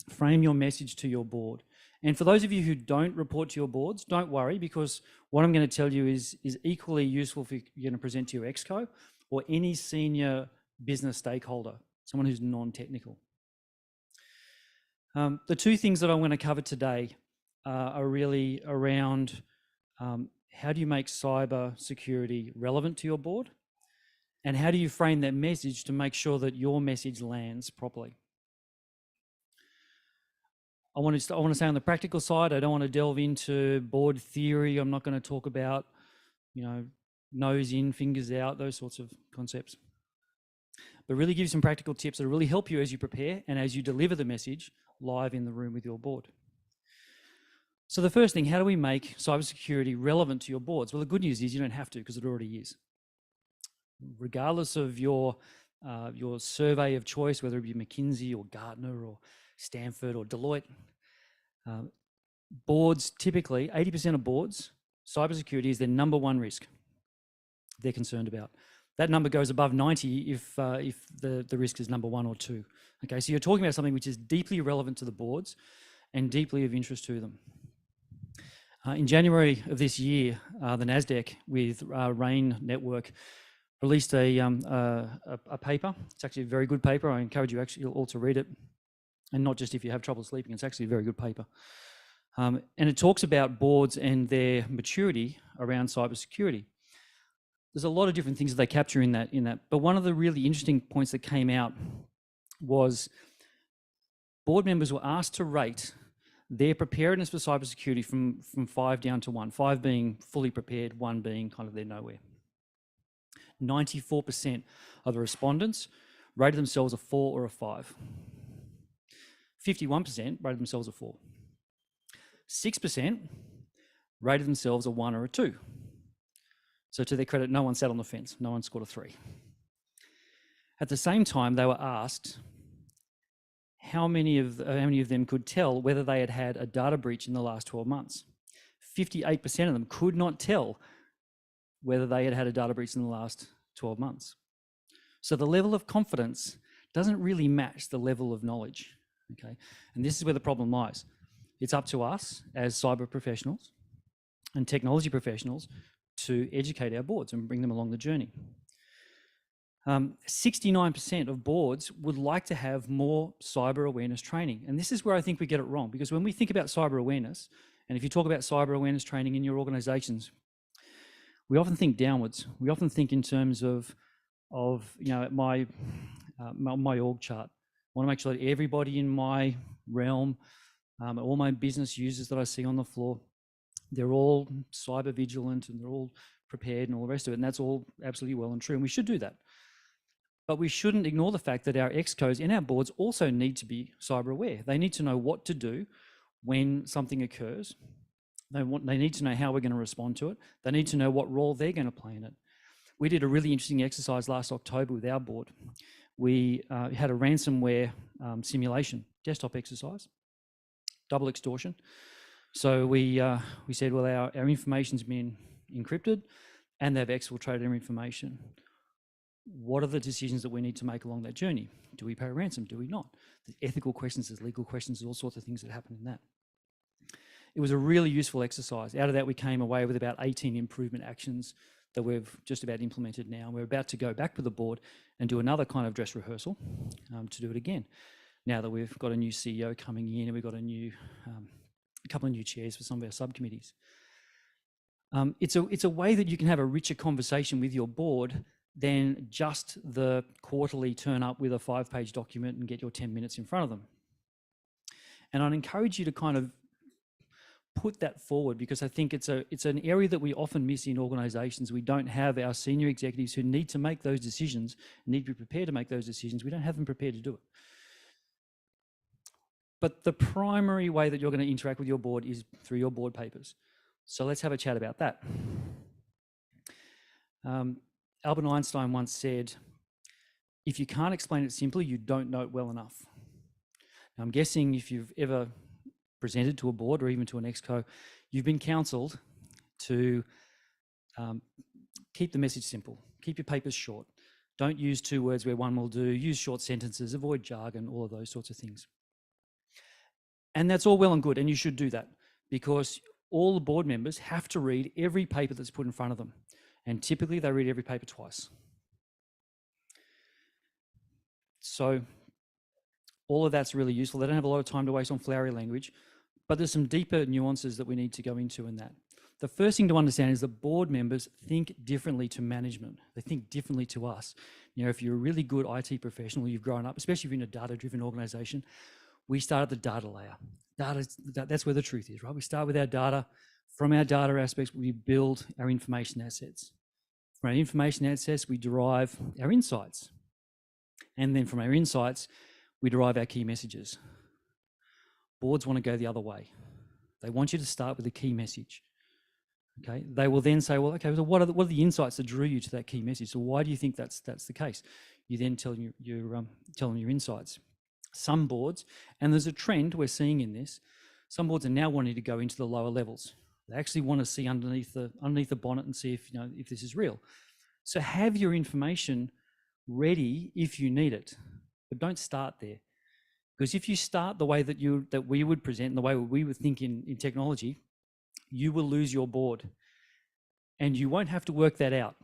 frame your message to your board. And for those of you who don't report to your boards, don't worry, because what I'm going to tell you is equally useful if you're going to present to your exco or any senior business stakeholder, someone who's non-technical. The two things that I'm going to cover today are really around how do you make cyber security relevant to your board? And how do you frame that message to make sure that your message lands properly? I want to say on the practical side, I don't want to delve into board theory. I'm not going to talk about, nose in, fingers out, those sorts of concepts. But really give you some practical tips that will really help you as you prepare and as you deliver the message live in the room with your board. So the first thing, how do we make cybersecurity relevant to your boards? Well, the good news is you don't have to, because it already is. Regardless of your survey of choice, whether it be McKinsey or Gartner or Stanford or Deloitte, boards typically, 80% of boards, cybersecurity is their number one risk they're concerned about. That number goes above 90 if the risk is number 1 or 2. Okay, so you're talking about something which is deeply relevant to the boards and deeply of interest to them. In January of this year, the NASDAQ with RAIN Network released a paper. It's actually a very good paper. I encourage you actually all to read it, and not just if you have trouble sleeping. It's actually a very good paper. And it talks about boards and their maturity around cybersecurity. There's a lot of different things that they capture in that. But one of the really interesting points that came out was board members were asked to rate their preparedness for cybersecurity from 5 down to 1, 5 being fully prepared, 1 being kind of they're nowhere. 94% of the respondents rated themselves a 4 or a 5. 51% rated themselves a 4. 6% rated themselves a 1 or a 2. So to their credit, no one sat on the fence. No one scored a 3. At the same time, they were asked, how many of them could tell whether they had had a data breach in the last 12 months? 58% of them could not tell whether they had had a data breach in the last 12 months. So the level of confidence doesn't really match the level of knowledge, okay? And this is where the problem lies. It's up to us as cyber professionals and technology professionals to educate our boards and bring them along the journey. 69% of boards would like to have more cyber awareness training. And this is where I think we get it wrong, because when we think about cyber awareness, and if you talk about cyber awareness training in your organizations, we often think downwards. We often think in terms of my org chart. I want to make sure that everybody in my realm, all my business users that I see on the floor, they're all cyber vigilant and they're all prepared and all the rest of it. And that's all absolutely well and true. And we should do that. But we shouldn't ignore the fact that our excos and our boards also need to be cyber aware. They need to know what to do when something occurs. They need to know how we're going to respond to it. They need to know what role they're going to play in it. We did a really interesting exercise last October with our board. We had a ransomware simulation, desktop exercise, double extortion. So we said, well, our information's been encrypted and they've exfiltrated our information. What are the decisions that we need to make along that journey? Do we pay a ransom? Do we not? There's ethical questions, there's legal questions, there's all sorts of things that happen in that. It was a really useful exercise. Out of that, we came away with about 18 improvement actions that we've just about implemented now. We're about to go back with the board and do another kind of dress rehearsal to do it again. Now that we've got a new CEO coming in and we've got a couple of new chairs for some of our subcommittees. It's a way that you can have a richer conversation with your board than just the quarterly turn up with a 5-page document and get your 10 minutes in front of them. And I'd encourage you to kind of put that forward, because I think it's an area that we often miss in organizations. We don't have our senior executives who need to make those decisions, need to be prepared to make those decisions. We don't have them prepared to do it. But the primary way that you're going to interact with your board is through your board papers. So let's have a chat about that. Albert Einstein once said, if you can't explain it simply, you don't know it well enough. Now, I'm guessing if you've ever presented to a board or even to an exco, you've been counseled to keep the message simple, keep your papers short. Don't use 2 words where one will do, use short sentences, avoid jargon, all of those sorts of things. And that's all well and good, and you should do that, because all the board members have to read every paper that's put in front of them. And typically they read every paper twice. So all of that's really useful. They don't have a lot of time to waste on flowery language, but there's some deeper nuances that we need to go into in that. The first thing to understand is that board members think differently to management. They think differently to us. You know, if you're a really good IT professional, you've grown up, especially if you're in a data-driven organization, we start at the data layer. That's where the truth is, right? We start with our data. From our data aspects, we build our information assets. From our information assets, we derive our insights. And then from our insights, we derive our key messages. Boards want to go the other way. They want you to start with a key message. Okay, they will then say, well, okay, so what are the insights that drew you to that key message? So why do you think that's the case? You then tell them your insights. Some boards, and there's a trend we're seeing in this, some boards are now wanting to go into the lower levels. They actually want to see underneath the bonnet and see if this is real. So have your information ready if you need it, but don't start there. Because if you start the way that we would present, the way we would think in technology, you will lose your board. And you won't have to work that out.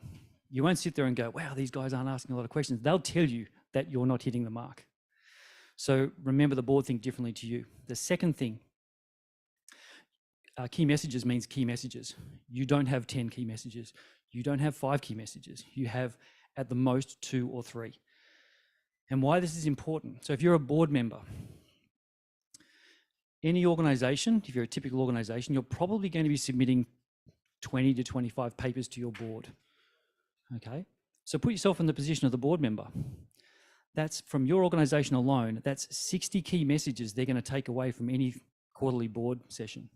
You won't sit there and go, wow, these guys aren't asking a lot of questions. They'll tell you that you're not hitting the mark. So remember, the board think differently to you. The second thing, key messages means key messages. You don't have 10 key messages. You don't have 5 key messages. You have at the most 2 or 3. And why this is important. So if you're a board member, any organization, if you're a typical organization, you're probably going to be submitting 20 to 25 papers to your board. Okay? So put yourself in the position of the board member. That's from your organization alone, that's 60 key messages they're going to take away from any quarterly board session.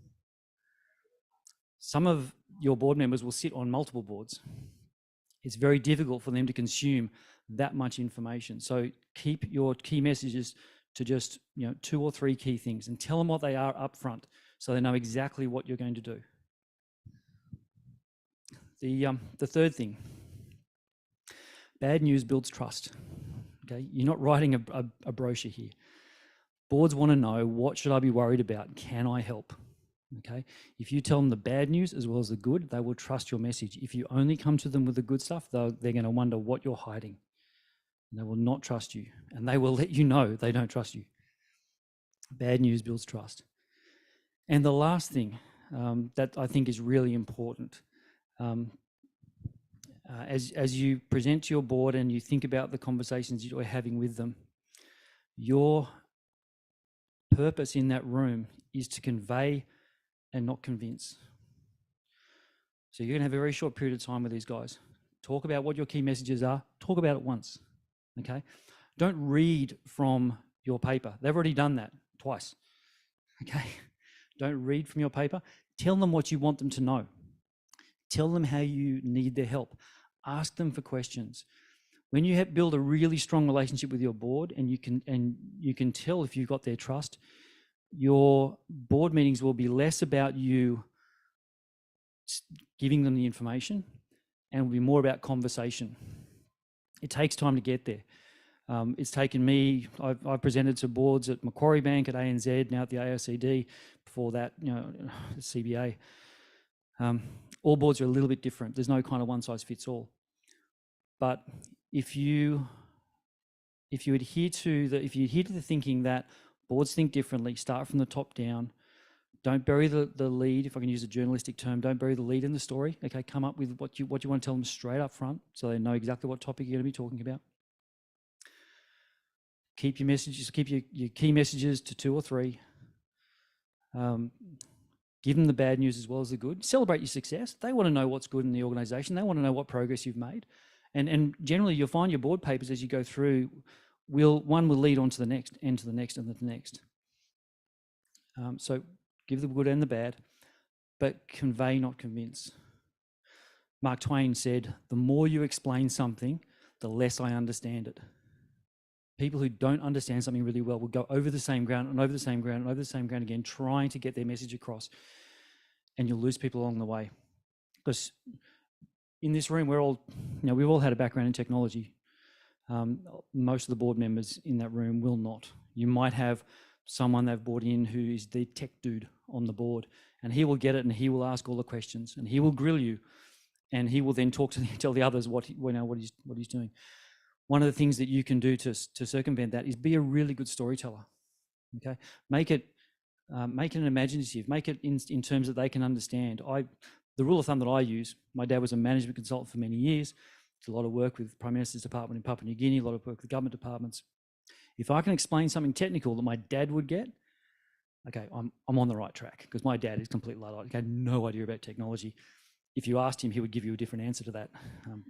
Some of your board members will sit on multiple boards. It's very difficult for them to consume that much information. So keep your key messages to just, 2 or 3 key things and tell them what they are up front so they know exactly what you're going to do. The third thing, bad news builds trust. Okay, you're not writing a brochure here. Boards want to know, what should I be worried about? Can I help? Okay, if you tell them the bad news as well as the good, they will trust your message. If you only come to them with the good stuff, they're going to wonder what you're hiding. And they will not trust you, and they will let you know they don't trust you. Bad news builds trust. And the last thing that I think is really important, as you present to your board and you think about the conversations you're having with them, your purpose in that room is to convey and not convince. So you're going to have a very short period of time with these guys. Talk about what your key messages are. Talk about it once, okay? Don't read from your paper. They've already done that twice, okay? Don't read from your paper. Tell them what you want them to know. Tell them how you need their help. Ask them for questions. When you build a really strong relationship with your board, and you can tell if you've got their trust, your board meetings will be less about you giving them the information and will be more about conversation. It takes time to get there. It's taken me, I've presented to boards at Macquarie Bank, at ANZ, now at the AICD, before that, the CBA. All boards are a little bit different. There's no kind of one size fits all. But if you adhere to the thinking that boards think differently, start from the top down, don't bury the lead, if I can use a journalistic term, don't bury the lead in the story. Okay, come up with what you want to tell them straight up front so they know exactly what topic you're going to be talking about. Keep your messages, keep your key messages to 2 or 3. Give them the bad news as well as the good. Celebrate your success. They want to know what's good in the organisation. They want to know what progress you've made. And generally, you'll find your board papers as you go through, one will lead on to the next, and to the next, and to the next. So give the good and the bad, but convey, not convince. Mark Twain said, "The more you explain something, the less I understand it." People who don't understand something really well will go over the same ground and over the same ground and over the same ground again, trying to get their message across. And you'll lose people along the way. Because in this room, we've all had a background in technology. Most of the board members in that room will not. You might have someone they've brought in who is the tech dude on the board, and he will get it and he will ask all the questions and he will grill you, and he will then tell the others what he's doing. One of the things that you can do to circumvent that is be a really good storyteller. Okay, make it an imaginative. Make it in terms that they can understand. The rule of thumb that I use. My dad was a management consultant for many years. Did a lot of work with Prime Minister's department in Papua New Guinea. A lot of work with government departments. If I can explain something technical that my dad would get, okay, I'm on the right track, because my dad is completely Luddite. He had no idea about technology. If you asked him, he would give you a different answer to that.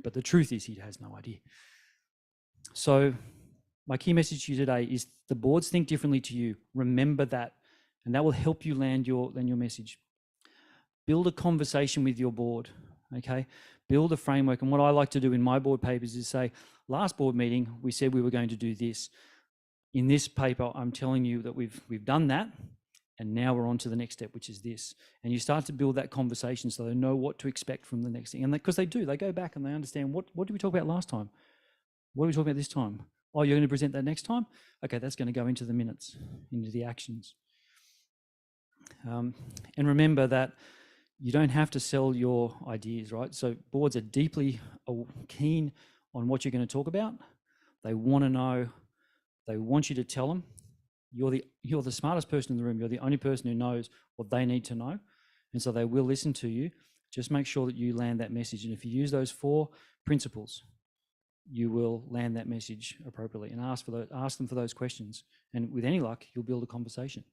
But the truth is, he has no idea. So my key message to you today is the boards think differently to you. Remember that, and that will help you land your message. Build a conversation with your board, okay? Build a framework. And what I like to do in my board papers is say, last board meeting, we said we were going to do this. In this paper, I'm telling you that we've done that, and now we're on to the next step, which is this. And you start to build that conversation so they know what to expect from the next thing. And because they go back and they understand, what did we talk about last time? What are we talking about this time? Oh, you're going to present that next time? Okay, that's going to go into the minutes, into the actions. And remember that you don't have to sell your ideas, right? So boards are deeply keen on what you're going to talk about. They want to know. They want you to tell them. You're the smartest person in the room. You're the only person who knows what they need to know. And so they will listen to you. Just make sure that you land that message. And if you use those 4 principles, you will land that message appropriately, and ask them for those questions. And with any luck, you'll build a conversation,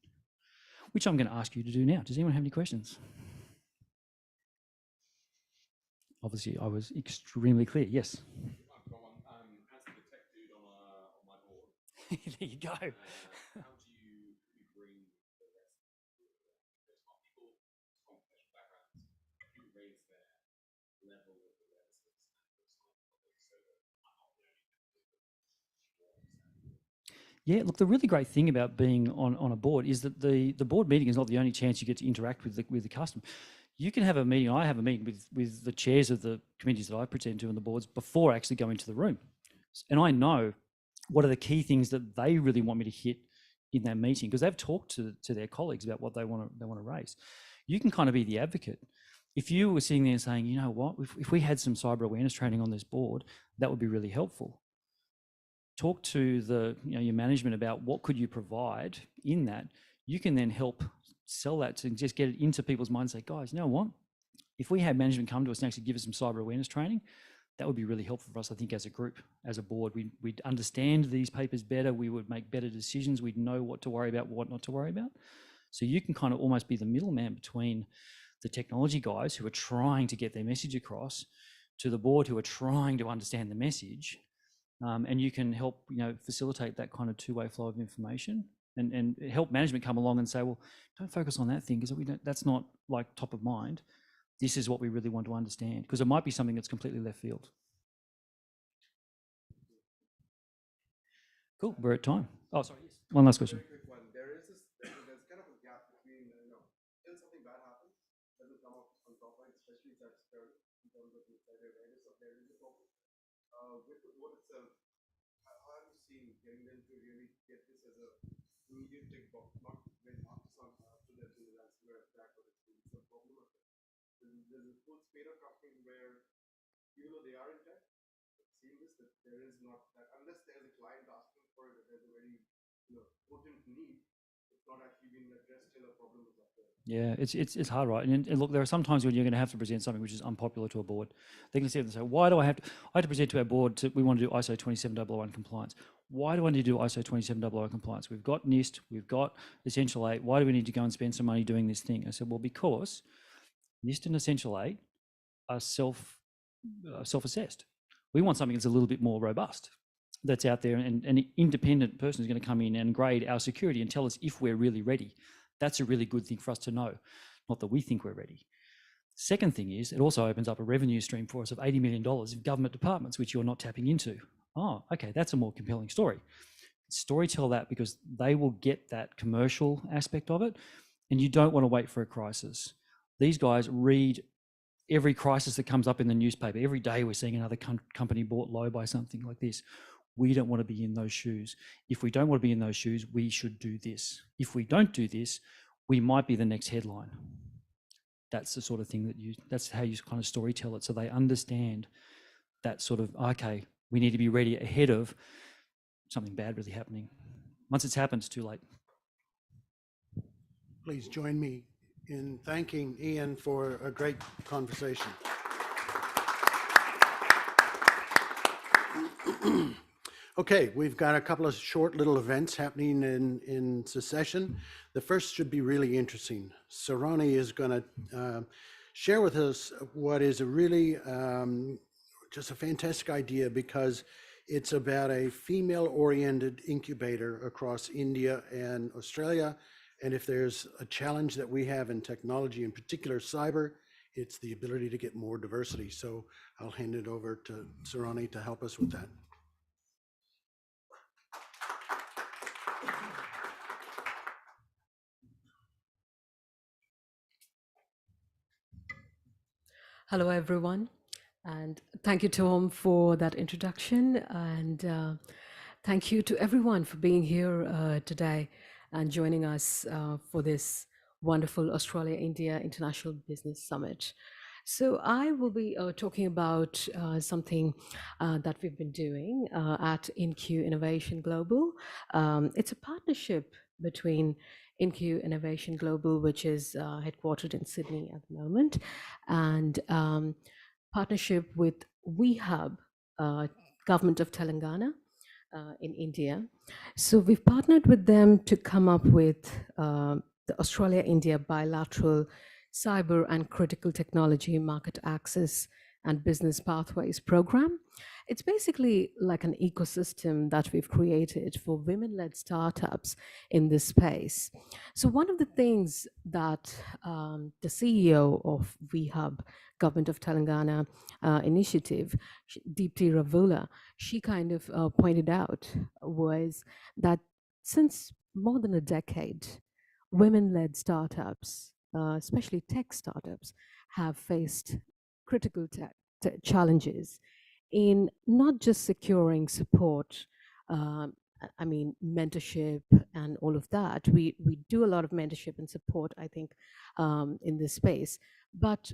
which I'm going to ask you to do now. Does anyone have any questions? Obviously, I was extremely clear. Yes. I've got one. As the tech dude on my board, There you go. how do you bring the rest of the group? There's not people from professional backgrounds who raise their level of awareness of the standards so that I'm not the only Yeah, look, the really great thing about being on a board is that the board meeting is not the only chance you get to interact with the customer. You can have a meeting, I have a meeting with the chairs of the committees that I present to and the boards before I actually go into the room. And I know what are the key things that they really want me to hit in that meeting, because they've talked to their colleagues about what they want to raise. You can kind of be the advocate. If you were sitting there and saying, you know what, if we had some cyber awareness training on this board, that would be really helpful. Talk to your management about what could you provide in that. You can then help sell that to just get it into people's minds and say, guys, you know what? If we had management come to us and actually give us some cyber awareness training, that would be really helpful for us, I think, as a group, as a board. We'd understand these papers better. We would make better decisions. We'd know what to worry about, what not to worry about. So you can kind of almost be the middleman between the technology guys who are trying to get their message across to the board who are trying to understand the message. And you can help, facilitate that kind of two-way flow of information and help management come along and say, well, don't focus on that thing because that's not like top of mind. This is what we really want to understand, because it might be something that's completely left field. Cool, we're at time. Oh, sorry, yes. One last question. Very quick one. There's kind of a gap between, when something bad happens, doesn't come up on top line, especially cybersecurity, in terms of the awareness of there is a problem. With the board itself, how have you seen getting them to really get this as a immediate tick box, not when after them to the ransomware attack or it's some problem of it. There's a full spate of companies where, even though they are in tech, seeing this, that there is not that, unless there's a client asking for it, that there's a very potent need, it's not actually being addressed till a problem is up there. Yeah, it's hard, right? And look, there are some times when you're going to have to present something which is unpopular to a board. They're going to sit and say, why do I have to present to our board we want to do ISO 27001 compliance. Why do I need to do ISO 27001 compliance? We've got NIST, we've got Essential 8. Why do we need to go and spend some money doing this thing? I said, well, because NIST and Essential 8 are self-assessed. We want something that's a little bit more robust, that's out there, and an independent person is going to come in and grade our security and tell us if we're really ready. That's a really good thing for us to know, not that we think we're ready. Second thing is, it also opens up a revenue stream for us of $80 million in government departments, which you're not tapping into. Oh, okay, that's a more compelling story. Storytell that, because they will get that commercial aspect of it, and you don't want to wait for a crisis. These guys read every crisis that comes up in the newspaper. Every day we're seeing another company bought low by something like this. We don't want to be in those shoes. If we don't want to be in those shoes, we should do this. If we don't do this, we might be the next headline. That's the sort of thing that's how you kind of story tell it, so they understand that sort of, okay, we need to be ready ahead of something bad really happening. Once it's happened, it's too late. Please join me in thanking Ian for a great conversation. Okay, we've got a couple of short little events happening in succession. The first should be really interesting. Sarani is going to share with us what is a really just a fantastic idea, because it's about a female-oriented incubator across India and Australia. And if there's a challenge that we have in technology, in particular cyber, it's the ability to get more diversity. So I'll hand it over to Sarani to help us with that. Hello, everyone. And thank you, Tom, for that introduction. And thank you to everyone for being here today and joining us for this wonderful Australia-India International Business Summit. So I will be talking about something that we've been doing at InQ Innovation Global. It's a partnership between InQ Innovation Global, which is headquartered in Sydney at the moment, and partnership with WeHub, Government of Telangana in India. So we've partnered with them to come up with the Australia-India Bilateral Cyber and Critical Technology Market Access and Business Pathways Program. It's basically like an ecosystem that we've created for women-led startups in this space. So one of the things that the CEO of WeHub, Government of Telangana initiative, Deepti Ravula, she kind of pointed out was that since more than a decade, women-led startups, especially tech startups, have faced critical challenges in not just securing support, um, I mean, mentorship and all of that. We do a lot of mentorship and support, I think, in this space, but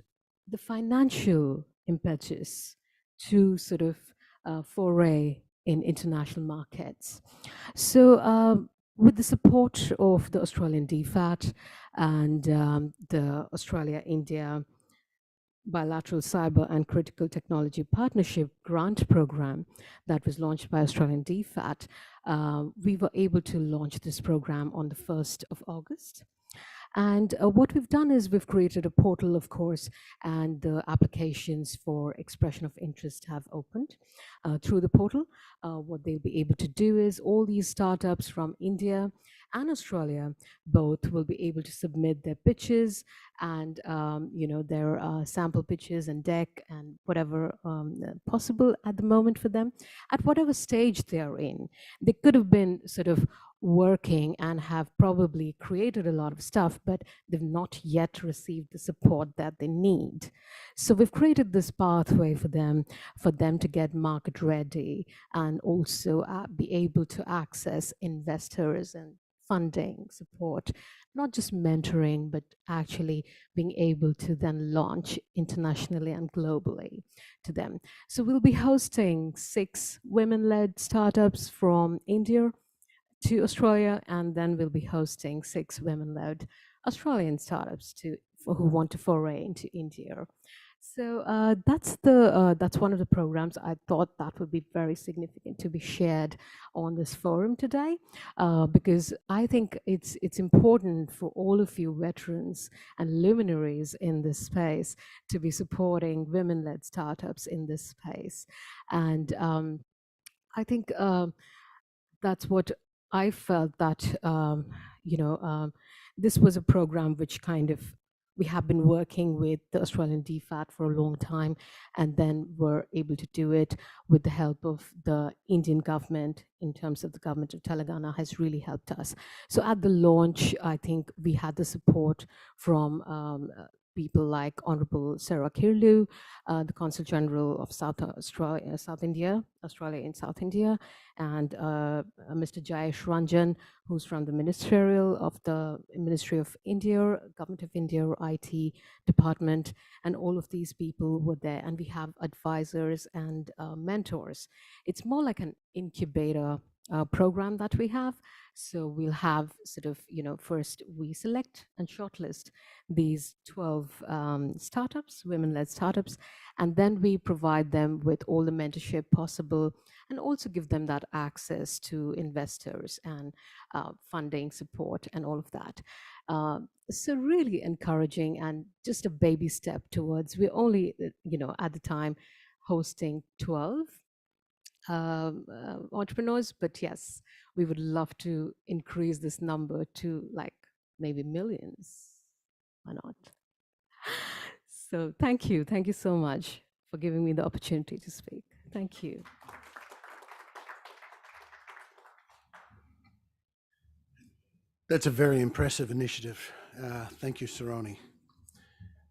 the financial impetus to sort of foray in international markets. So, with the support of the Australian DFAT and the Australia India Bilateral Cyber and Critical Technology Partnership Grant Program that was launched by Australian DFAT, we were able to launch this program on the 1st of August. And what we've done is we've created a portal, of course, and the applications for expression of interest have opened through the portal. What they'll be able to do is all these startups from India and Australia both will be able to submit their pitches and their sample pitches and deck and whatever possible at the moment for them at whatever stage they're in. They could have been sort of working and have probably created a lot of stuff, but they've not yet received the support that they need. So we've created this pathway for them to get market ready and also be able to access investors and funding support, not just mentoring, but actually being able to then launch internationally and globally to them. So we'll be hosting 6 women-led startups from India to Australia, and then we'll be hosting 6 women-led Australian startups who want to foray into India. So that's one of the programs. I thought that would be very significant to be shared on this forum today, because I think it's important for all of you veterans and luminaries in this space to be supporting women-led startups in this space, and I think that's what I felt that this was a program which kind of we have been working with the Australian DFAT for a long time, and then were able to do it with the help of the Indian government in terms of the government of Telangana has really helped us. So at the launch, I think we had the support from people like Honorable Sarah Kirlu, the Consul General of Australia in South India, and Mr. Jayesh Ranjan, who's from the Ministry of India, Government of India, IT department, and all of these people were there. And we have advisors and mentors. It's more like an incubator program that we have. So we'll have sort of, first we select and shortlist these 12 startups, women-led startups, and then we provide them with all the mentorship possible and also give them that access to investors and funding support and all of that. So really encouraging and just a baby step towards, we're only, at the time hosting 12 entrepreneurs, but yes, we would love to increase this number to like maybe millions. Why not? So thank you so much for giving me the opportunity to speak. Thank you. That's a very impressive initiative. Thank you, Saroni.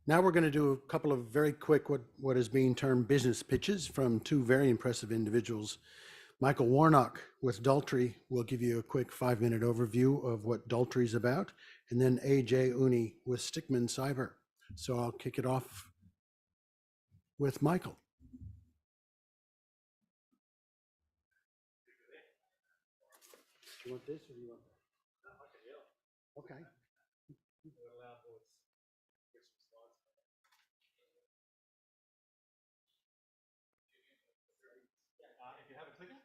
Now we're going to do a couple of very quick, what is being termed business pitches from 2 very impressive individuals. Michael Warnock with Daltrey will give you a quick 5-minute overview of what Daltrey is about, and then AJ Uni with Stickman Cyber. So I'll kick it off with Michael. Do you want this or do you want that? Okay. If you have a clicker.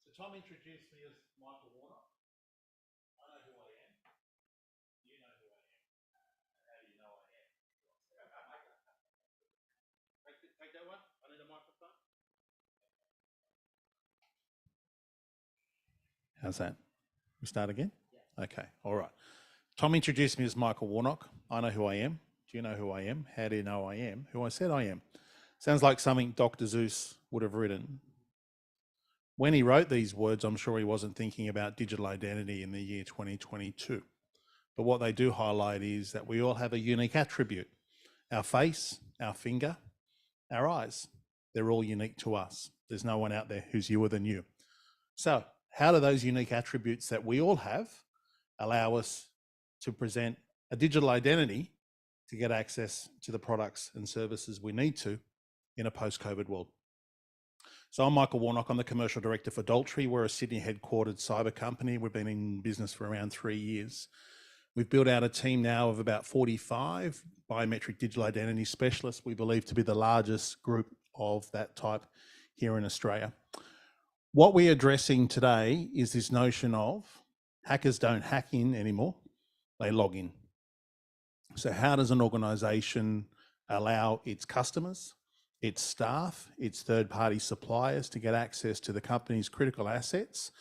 So Tom introduced me as Michael Warnock. I know who I am. You know who I am. How do you know I am? Take that one. I need a microphone. How's that? We start again? Yeah. Okay, all right. Tom introduced me as Michael Warnock. I know who I am. Do you know who I am? How do you know I am who I said I am? Sounds like something Dr. Seuss would have written. When he wrote these words, I'm sure he wasn't thinking about digital identity in the year 2022. But what they do highlight is that we all have a unique attribute. Our face, our finger, our eyes, they're all unique to us. There's no one out there who's newer than you. So how do those unique attributes that we all have allow us to present a digital identity to get access to the products and services we need to in a post-COVID world? So I'm Michael Warnock. I'm the Commercial Director for Daltrey. We're a Sydney headquartered cyber company. We've been in business for around 3 years. We've built out a team now of about 45 biometric digital identity specialists. We believe to be the largest group of that type here in Australia. What we're addressing today is this notion of hackers don't hack in anymore, they log in. So how does an organization allow its customers, its staff, its third-party suppliers to get access to the company's critical assets,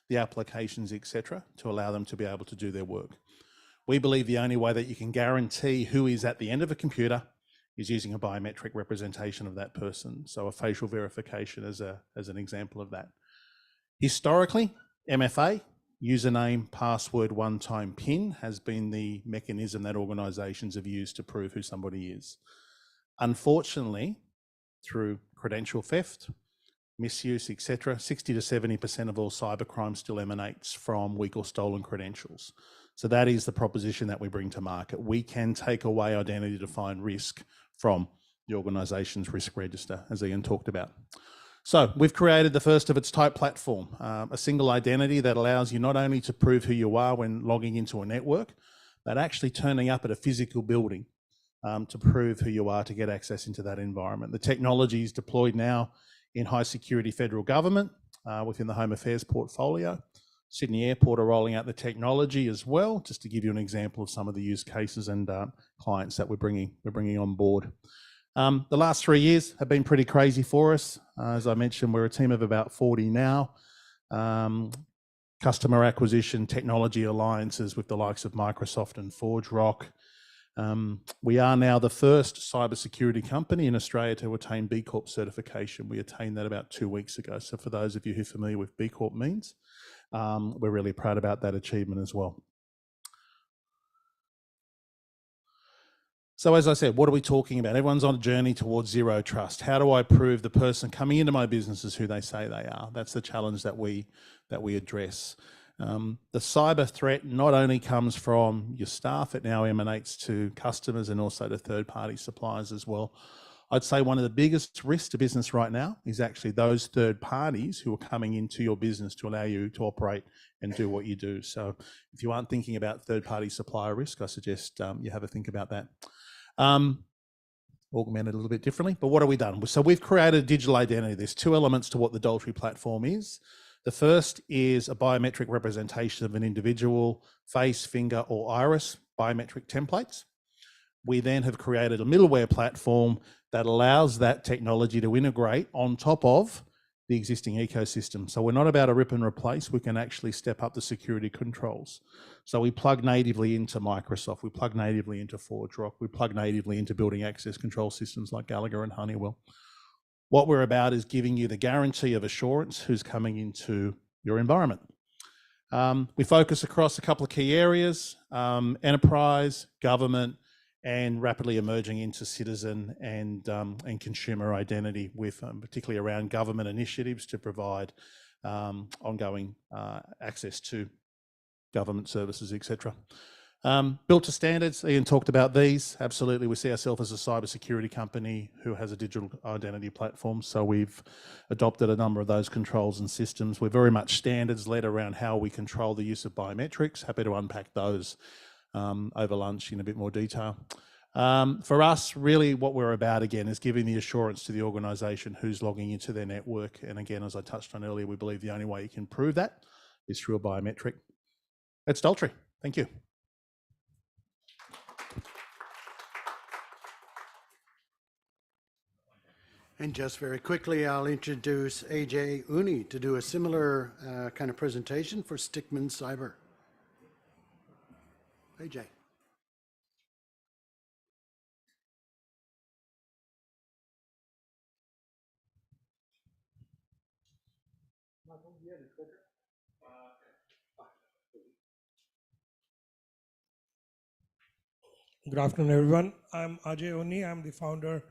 the applications, etc., to allow them to be able to do their work? We believe the only way that you can guarantee who is at the end of a computer is using a biometric representation of that person. So a facial verification as an example of that. Historically, MFA, username, password, one-time PIN, has been the mechanism that organisations have used to prove who somebody is. Unfortunately, through credential theft, misuse, etc., 60 to 70% of all cybercrime still emanates from weak or stolen credentials. So that is the proposition that we bring to market. We can take away identity-defined risk from the organisation's risk register, as Ian talked about. So we've created the first of its type platform, a single identity that allows you not only to prove who you are when logging into a network, but actually turning up at a physical building to prove who you are to get access into that environment. The technology is deployed now in high security federal government within the Home Affairs portfolio. Sydney Airport are rolling out the technology as well, just to give you an example of some of the use cases and clients that we're bringing on board. The last 3 years have been pretty crazy for us. As I mentioned, we're a team of about 40 now. Customer acquisition, technology alliances with the likes of Microsoft and ForgeRock. We are now the first cybersecurity company in Australia to attain B Corp certification. We attained that about 2 weeks ago. So for those of you who are familiar with B Corp means, we're really proud about that achievement as well. So as I said, what are we talking about? Everyone's on a journey towards zero trust. How do I prove the person coming into my business is who they say they are? That's the challenge that we address. The cyber threat not only comes from your staff, it now emanates to customers and also to third-party suppliers as well. I'd say one of the biggest risks to business right now is actually those third parties who are coming into your business to allow you to operate and do what you do. So if you aren't thinking about third-party supplier risk, I suggest you have a think about that. Augmented a little bit differently, but what have we done? So we've created a digital identity. There's two elements to what the Daltrey platform is. The first is a biometric representation of an individual face, finger, or iris biometric templates. We then have created a middleware platform that allows that technology to integrate on top of the existing ecosystem. So we're not about a rip and replace, we can actually step up the security controls. So we plug natively into Microsoft, we plug natively into ForgeRock, we plug natively into building access control systems like Gallagher and Honeywell. What we're about is giving you the guarantee of assurance who's coming into your environment. We focus across a couple of key areas, enterprise, government, and rapidly emerging into citizen and consumer identity, with particularly around government initiatives to provide ongoing access to government services, etc. Built to standards, Ian talked about these. Absolutely, we see ourselves as a cybersecurity company who has a digital identity platform, so we've adopted a number of those controls and systems. We're very much standards-led around how we control the use of biometrics. Happy to unpack those over lunch in a bit more detail. For us, really what we're about, again, is giving the assurance to the organisation who's logging into their network. And again, as I touched on earlier, we believe the only way you can prove that is through a biometric. That's Daltrey. Thank you. And just very quickly, I'll introduce AJ Uni to do a similar kind of presentation for Stickman Cyber. AJ. Good afternoon, everyone. I'm Ajay Oni. I'm the founder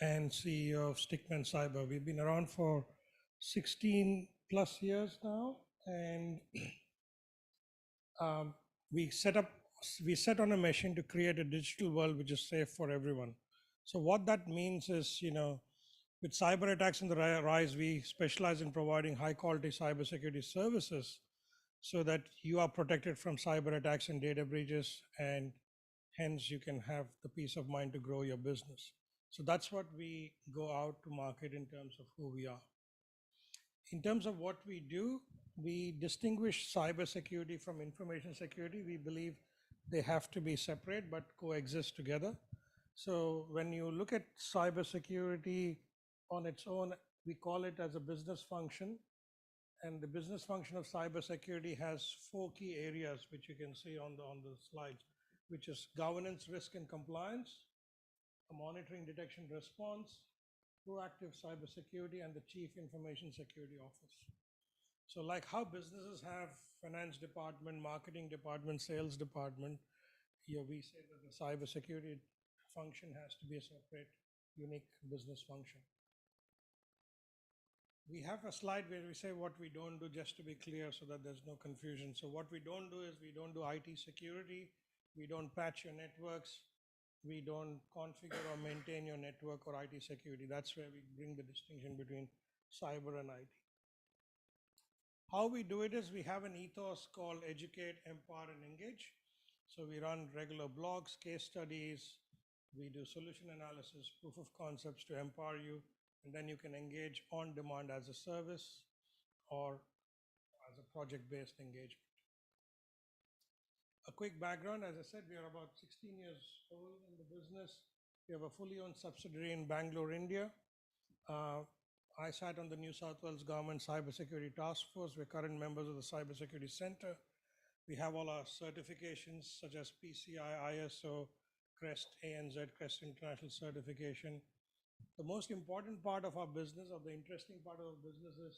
and CEO of Stickman Cyber. We've been around for 16 plus years now, and we set on a mission to create a digital world which is safe for everyone. So what that means is, with cyber attacks on the rise, we specialize in providing high quality cybersecurity services so that you are protected from cyber attacks and data breaches, and hence you can have the peace of mind to grow your business. So that's what we go out to market in terms of who we are. In terms of what we do, we distinguish cybersecurity from information security. We believe they have to be separate but coexist together. So when you look at cybersecurity on its own, we call it as a business function. And the business function of cybersecurity has 4 key areas, which you can see on the slides, which is governance, risk, and compliance, a monitoring, detection, response, proactive cybersecurity, and the chief information security office. So like how businesses have finance department, marketing department, sales department, here we say that the cybersecurity function has to be a separate, unique business function. We have a slide where we say what we don't do, just to be clear so that there's no confusion. So what we don't do is we don't do IT security, we don't patch your networks, we don't configure or maintain your network or IT security. That's where we bring the distinction between cyber and IT. How we do it is we have an ethos called educate, empower, and engage. So we run regular blogs, case studies, we do solution analysis, proof of concepts to empower you, and then you can engage on demand as a service or as a project-based engagement. A quick background, as I said, we are about 16 years old in the business. We have a fully owned subsidiary in Bangalore, India. I sat on the New South Wales Government Cybersecurity Task Force. We're current members of the Cybersecurity Center. We have all our certifications such as PCI, ISO, CREST, ANZ, CREST International Certification. The most important part of our business, or the interesting part of our business, is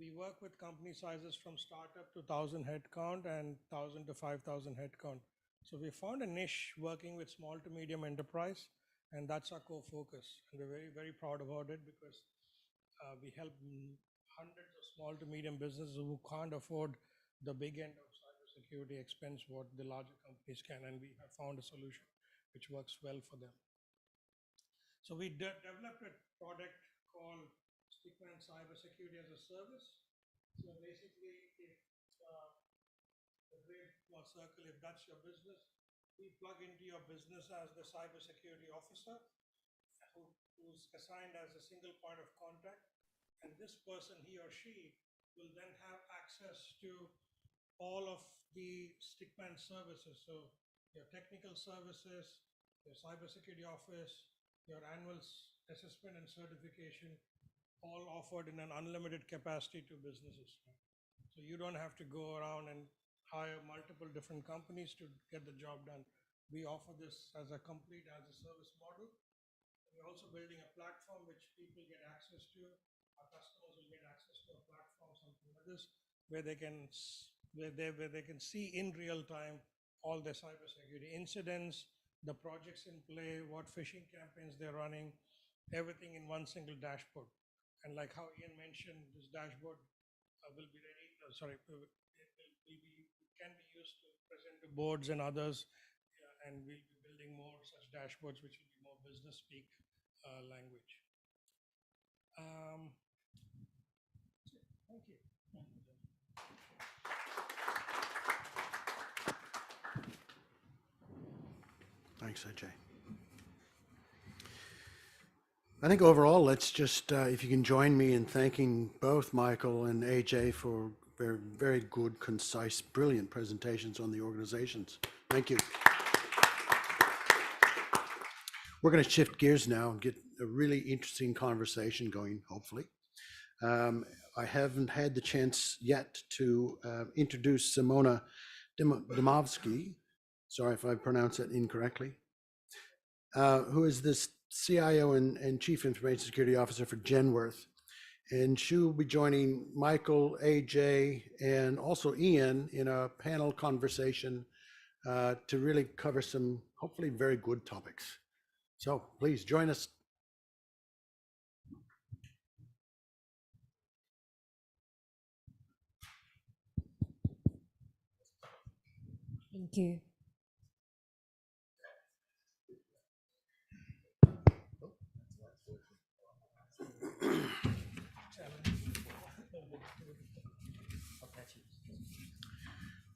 we work with company sizes from startup to 1,000 headcount and 1,000 to 5,000 headcount. So we found a niche working with small to medium enterprise, and that's our core focus. And we're very, very proud about it because we help hundreds of small to medium businesses who can't afford the big end of cybersecurity expense what the larger companies can, and we have found a solution which works well for them. So we developed a product called Stickman Cybersecurity as a Service. So basically, if the gray circle, if that's your business, we plug into your business as the cybersecurity officer who's assigned as a single point of contact. And this person, he or she, will then have access to all of the Stickman services. So your technical services, your cybersecurity office, your annual assessment and certification, all offered in an unlimited capacity to businesses. So you don't have to go around and hire multiple different companies to get the job done. We offer this as a complete as a service model. We're also building a platform which people get access to. Our customers will get access to a platform, something like this, where they can see in real time all their cybersecurity incidents, the projects in play, what phishing campaigns they're running, everything in one single dashboard. And like how Ian mentioned, this dashboard will be ready. Can be used to present to boards and others, and we'll be building more such dashboards, which will be more business speak language. Thank you. Thanks, Ajay. I think overall, let's just, if you can join me in thanking both Michael and AJ for very, very good, concise, brilliant presentations on the organizations. Thank you. We're going to shift gears now and get a really interesting conversation going, hopefully. I haven't had the chance yet to introduce Simona Domovsky, sorry if I pronounced that incorrectly, who is this CIO and Chief Information Security Officer for Genworth. And she will be joining Michael, AJ, and also Ian in a panel conversation to really cover some hopefully very good topics. So please join us. Thank you.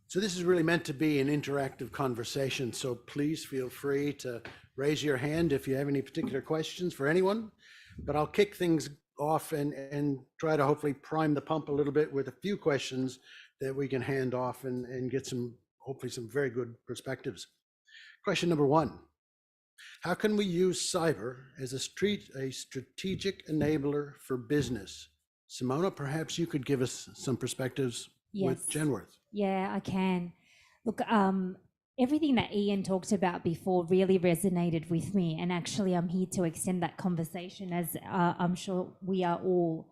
So this is really meant to be an interactive conversation, so please feel free to raise your hand if you have any particular questions for anyone. But I'll kick things off and try to hopefully prime the pump a little bit with a few questions that we can hand off and get some, hopefully some very good perspectives. Question number one, how can we use cyber as a strategic enabler for business? Simona, perhaps you could give us some perspectives with Yes. Genworth. Yeah, I can. Look, everything that Ian talked about before really resonated with me. And actually, I'm here to extend that conversation, as I'm sure we are all.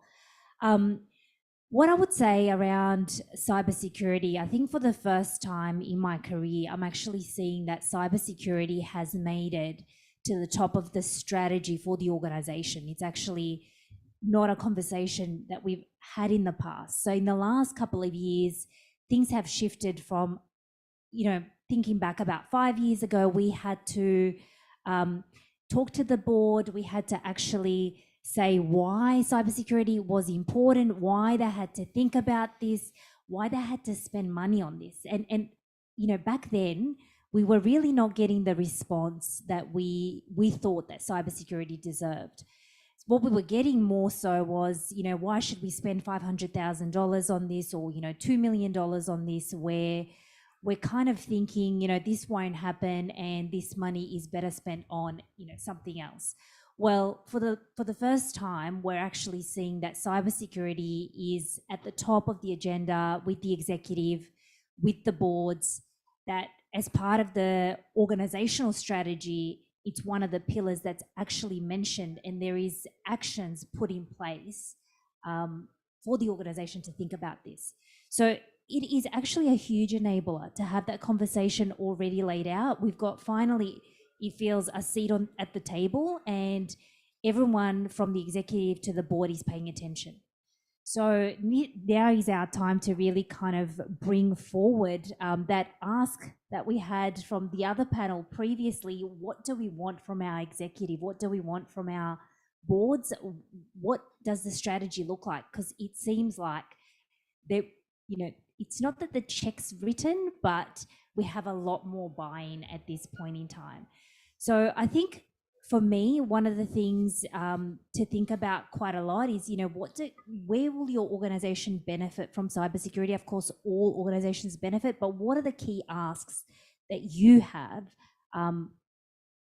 What I would say around cybersecurity, I think for the first time in my career, I'm actually seeing that cybersecurity has made it to the top of the strategy for the organization. It's actually not a conversation that we've had in the past. So in the last couple of years, things have shifted from, thinking back about 5 years ago, we had to talk to the board. We had to actually say why cybersecurity was important, why they had to think about this, why they had to spend money on this. And back then, we were really not getting the response that we thought that cybersecurity deserved. What we were getting more so was, why should we spend $500,000 on this, or, $2 million on this, where we're kind of thinking, this won't happen and this money is better spent on, something else. Well, for the first time, we're actually seeing that cybersecurity is at the top of the agenda with the executive, with the boards, that as part of the organizational strategy, it's one of the pillars that's actually mentioned, and there is actions put in place for the organization to think about this. So it is actually a huge enabler to have that conversation already laid out. We've got finally, it feels, a seat at the table, and everyone from the executive to the board is paying attention. So now is our time to really kind of bring forward that ask that we had from the other panel previously. What do we want from our executive? What do we want from our boards? What does the strategy look like? Because it seems like that, it's not that the check's written, but we have a lot more buy-in at this point in time. So I think for me, one of the things to think about quite a lot is, where will your organization benefit from cybersecurity? Of course, all organizations benefit, but what are the key asks that you have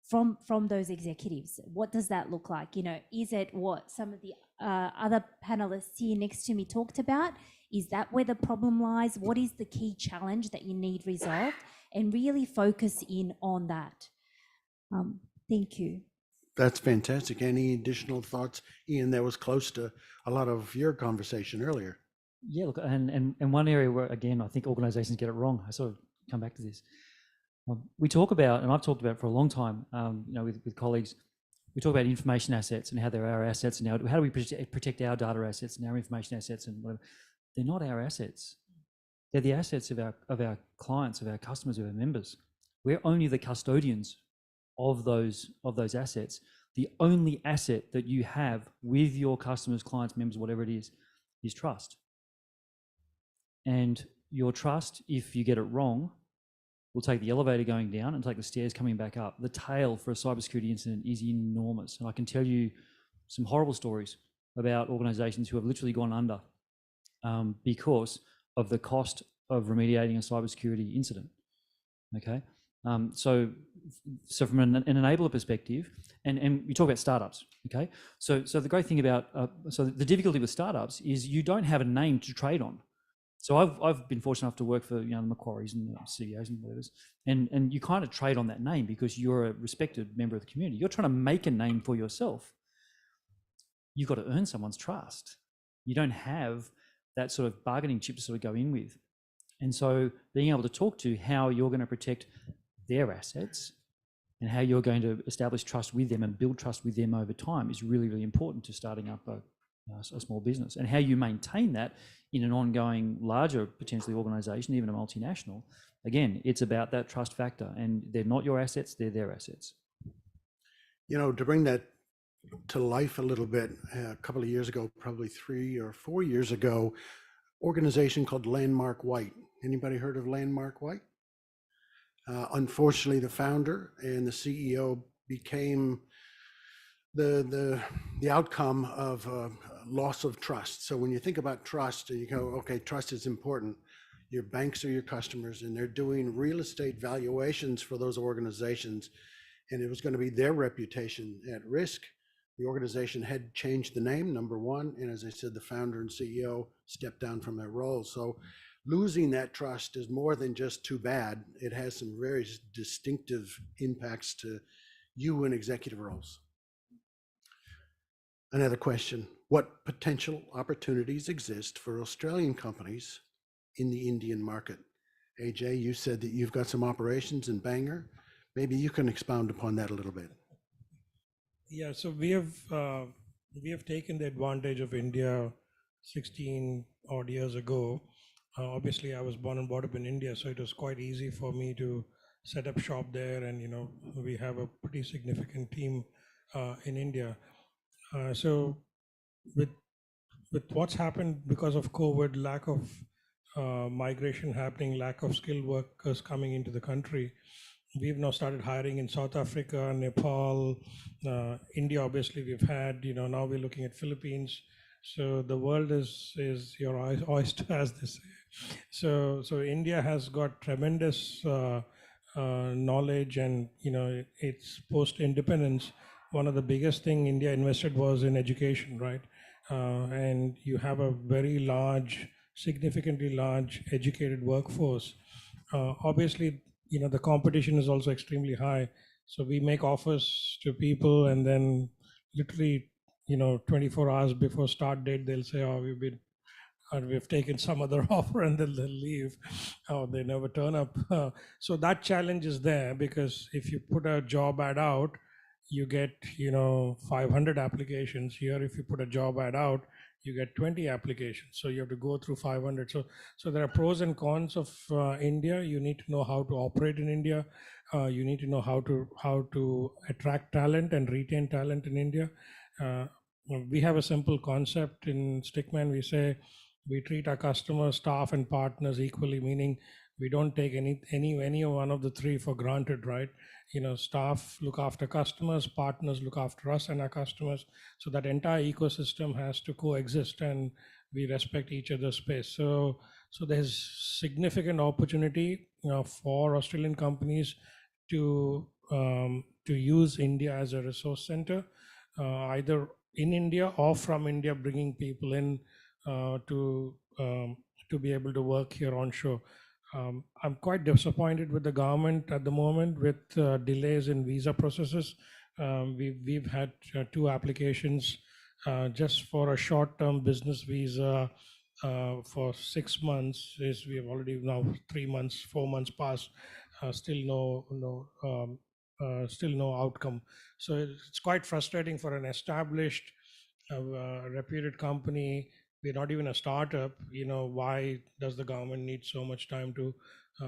from those executives? What does that look like? Is it what some of the other panelists here next to me talked about? Is that where the problem lies? What is the key challenge that you need resolved? And really focus in on that. Thank you. That's fantastic. Any additional thoughts, Ian? That was close to a lot of your conversation earlier. Yeah, look, and one area where, again, I think organizations get it wrong, I sort of come back to this. We talk about, and I've talked about for a long time, with colleagues, we talk about information assets and how they're our assets, and how do we protect our data assets and our information assets and whatever. They're not our assets. They're the assets of our clients, of our customers, of our members. We're only the custodians of those assets. The only asset that you have with your customers, clients, members, whatever it is trust. And your trust, if you get it wrong, will take the elevator going down and take the stairs coming back up. The tail for a cybersecurity incident is enormous. And I can tell you some horrible stories about organizations who have literally gone under because of the cost of remediating a cybersecurity incident. Okay. So from an enabler perspective, and we talk about startups, okay? So the great thing about, so the difficulty with startups is you don't have a name to trade on. So I've been fortunate enough to work for, the Macquaries and the CEOs and whatever, and you kind of trade on that name because you're a respected member of the community. You're trying to make a name for yourself. You've got to earn someone's trust. You don't have that sort of bargaining chip to sort of go in with. And so being able to talk to how you're going to protect their assets and how you're going to establish trust with them and build trust with them over time is really, really important to starting up a small business. And how you maintain that in an ongoing, larger, potentially organisation, even a multinational, again, it's about that trust factor. And they're not your assets, they're their assets. You know, to bring that to life a little bit, a couple of years ago, probably 3 or 4 years ago, organization called Landmark White. Anybody heard of Landmark White? Unfortunately, the founder and the CEO became the outcome of loss of trust. So when you think about trust, and you go, okay, trust is important. Your banks are your customers, and they're doing real estate valuations for those organizations, and it was going to be their reputation at risk. The organization had changed the name, number one, and as I said, the founder and CEO stepped down from their role. So losing that trust is more than just too bad. It has some very distinctive impacts to you in executive roles. Another question, what potential opportunities exist for Australian companies in the Indian market? AJ, you said that you've got some operations in Bangor. Maybe you can expound upon that a little bit. Yeah, so we have taken the advantage of India 16 odd years ago. Obviously, I was born and brought up in India, so it was quite easy for me to set up shop there, and we have a pretty significant team in India. So with what's happened because of COVID, lack of migration happening, lack of skilled workers coming into the country, we've now started hiring in South Africa, Nepal, India. Obviously, we've had. Now we're looking at Philippines. So the world is your oyster, as they say. So India has got tremendous knowledge, and it's post-independence. One of the biggest thing India invested was in education, right? And you have a very large, significantly large educated workforce. Obviously, the competition is also extremely high. So we make offers to people, and then literally, 24 hours before start date, they'll say, "Oh, we've taken some other offer," and then they'll leave, or they never turn up. So that challenge is there, because if you put a job ad out, you get 500 applications. Here, if you put a job ad out, you get 20 applications. So you have to go through 500. So there are pros and cons of India. You need to know how to operate in India. You need to know how to attract talent and retain talent in India. We have a simple concept in Stickman. We say we treat our customers, staff, and partners equally, meaning we don't take any one of the three for granted, right? Staff look after customers, partners look after us and our customers. So that entire ecosystem has to coexist, and we respect each other's space. So there's significant opportunity for Australian companies to use India as a resource center, either in India or from India, bringing people in to be able to work here onshore. I'm quite disappointed with the government at the moment with delays in visa processes. We've had 2 applications just for a short-term business visa for 6 months. We have already now 3 months, 4 months past, still no outcome. So it's quite frustrating for an established, reputed company. We're not even a startup. Why does the government need so much time to?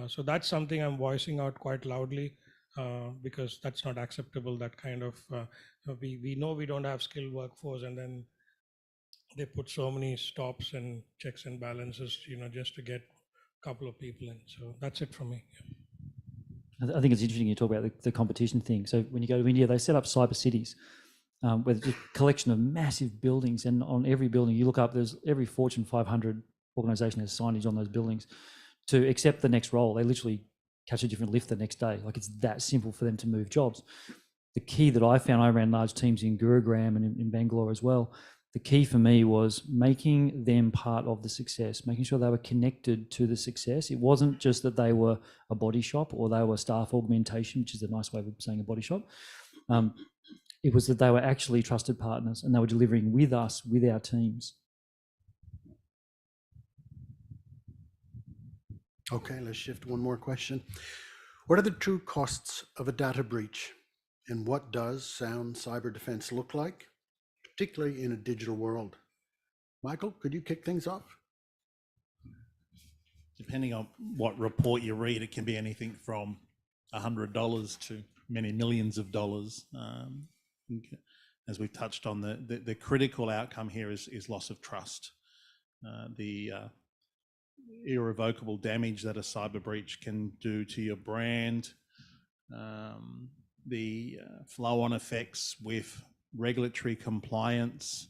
So that's something I'm voicing out quite loudly, because that's not acceptable. That kind of we know we don't have skilled workforce, and then they put so many stops and checks and balances, just to get a couple of people in. So that's it from me. I think it's interesting you talk about the competition thing. So when you go to India, they set up cyber cities, with a collection of massive buildings, and on every building you look up, there's every Fortune 500 organization has signage on those buildings to accept the next role. They literally catch a different lift the next day. Like, it's that simple for them to move jobs. The key that I found, I ran large teams in Gurugram and in Bangalore as well. The key for me was making them part of the success, making sure they were connected to the success. It wasn't just that they were a body shop or they were staff augmentation, which is a nice way of saying a body shop. It was that they were actually trusted partners, and they were delivering with us, with our teams. Okay, let's shift one more question. What are the true costs of a data breach? And what does sound cyber defense look like, particularly in a digital world? Michael, could you kick things off? Depending on what report you read, it can be anything from $100 to many millions of dollars. As we've touched on, the critical outcome here is loss of trust. The irrevocable damage that a cyber breach can do to your brand, the flow-on effects with regulatory compliance,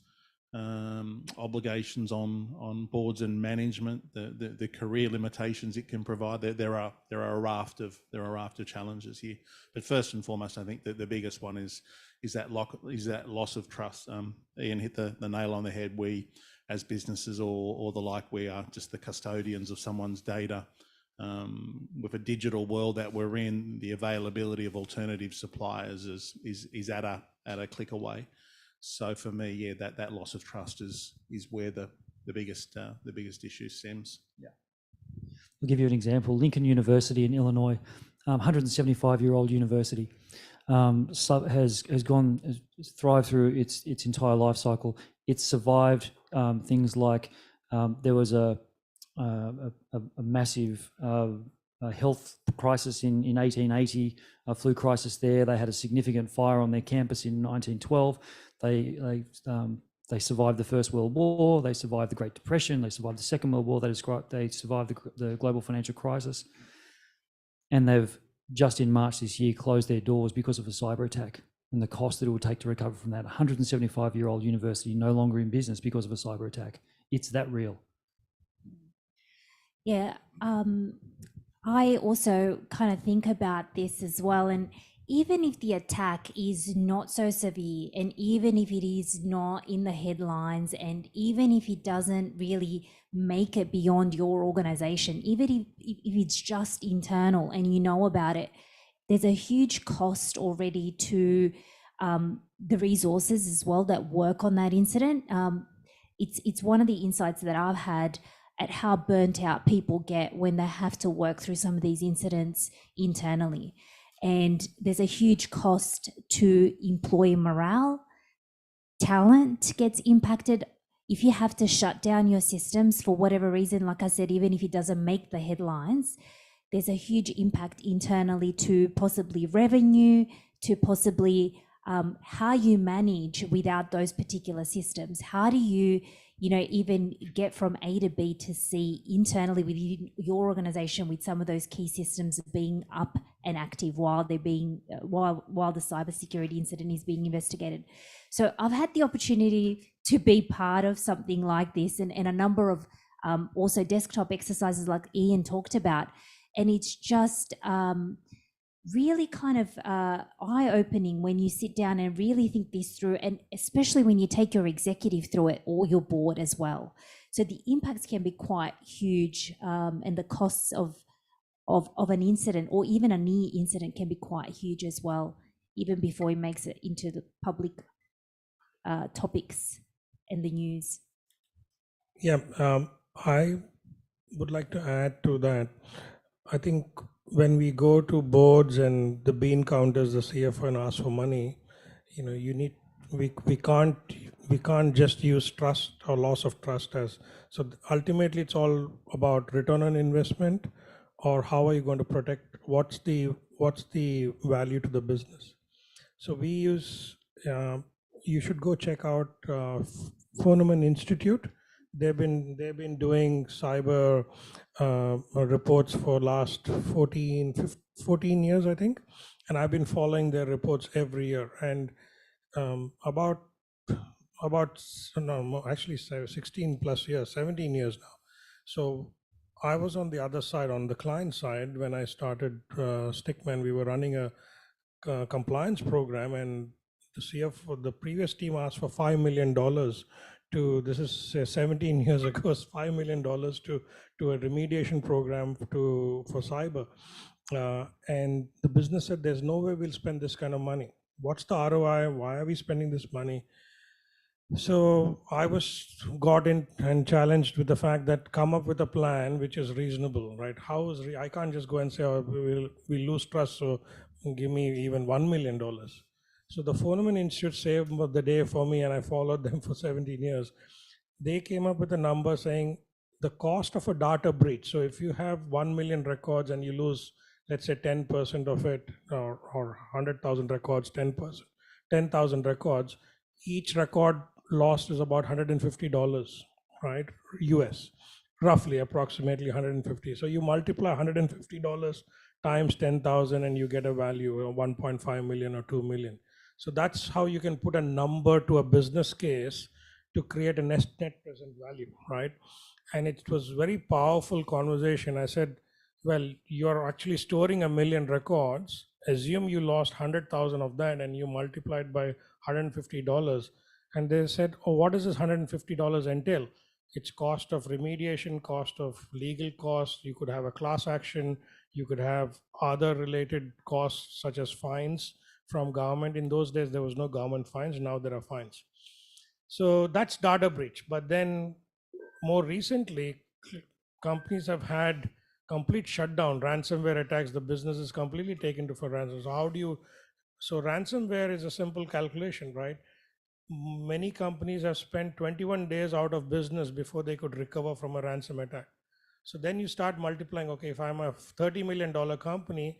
obligations on boards and management, the career limitations it can provide. There are a raft of challenges here. But first and foremost, I think that the biggest one is that loss of trust. Ian hit the nail on the head. We, as businesses or the like, we are just the custodians of someone's data. With a digital world that we're in, the availability of alternative suppliers is at a click away. So for me, yeah, that loss of trust is where the biggest issue stems. Yeah. I'll give you an example. Lincoln University in Illinois, 175-year-old university, has thrived through its entire life cycle. It's survived things like there was a massive health crisis in 1880, a flu crisis there. They had a significant fire on their campus in 1912. They survived the First World War. They survived the Great Depression. They survived the Second World War. They survived the global financial crisis. And they've just in March this year closed their doors because of a cyber attack and the cost that it would take to recover from that. 175-year-old university no longer in business because of a cyber attack. It's that real. Yeah, I also kind of think about this as well. And even if the attack is not so severe, and even if it is not in the headlines, and even if it doesn't really make it beyond your organization, even if it's just internal and you know about it, there's a huge cost already to the resources as well that work on that incident. It's one of the insights that I've had at how burnt out people get when they have to work through some of these incidents internally. And there's a huge cost to employee morale. Talent gets impacted. If you have to shut down your systems for whatever reason, like I said, even if it doesn't make the headlines, there's a huge impact internally to possibly revenue, to possibly how you manage without those particular systems. How do you even get from A to B to C internally within your organization with some of those key systems being up and active while they're being while the cybersecurity incident is being investigated. So I've had the opportunity to be part of something like this and a number of also desktop exercises like Ian talked about, and it's just really kind of eye-opening when you sit down and really think this through, and especially when you take your executive through it or your board as well. So the impacts can be quite huge, and the costs of an incident or even a near incident can be quite huge as well, even before it makes it into the public topics and the news. Yeah, I would like to add to that. I think when we go to boards and the bean counters, the CFO, and ask for money, we can't just use trust or loss of trust as. So ultimately, it's all about return on investment, or how are you going to protect? What's the value to the business? So we use. You should go check out Foreman Institute. They've been doing cyber reports for last 14 years, I think, and I've been following their reports every year. And actually 16 plus years, 17 years now. So I was on the other side, on the client side, when I started Stickman. We were running a compliance program, and the CFO, the previous team asked for $5 million this is 17 years ago, $5 million to a remediation program for cyber. And the business said, there's no way we'll spend this kind of money. What's the ROI? Why are we spending this money? So I got in and challenged with the fact that come up with a plan which is reasonable, right? I can't just go and say, oh, we lose trust, so give me even $1 million. So the Foreman Institute saved the day for me, and I followed them for 17 years. They came up with a number saying the cost of a data breach. So if you have 1 million records and you lose, let's say 10% of it, or 100,000 records, 10%, 10,000 records, each record lost is about $150, right? US, roughly approximately 150. So you multiply $150 times 10,000 and you get a value of 1.5 million or 2 million. So that's how you can put a number to a business case to create a net present value, right? And it was very powerful conversation. I said, well, you're actually storing 1 million records. Assume you lost 100,000 of that and you multiplied by $150. And they said, oh, what does this $150 entail? It's cost of remediation, cost of legal costs. You could have a class action. You could have other related costs such as fines from government. In those days, there was no government fines. Now there are fines. So that's data breach. But then more recently, companies have had complete shutdown, ransomware attacks. The business is completely taken to for ransom. So how do you, so ransomware is a simple calculation, right? Many companies have spent 21 days out of business before they could recover from a ransom attack. So then you start multiplying, okay, if I'm a $30 million company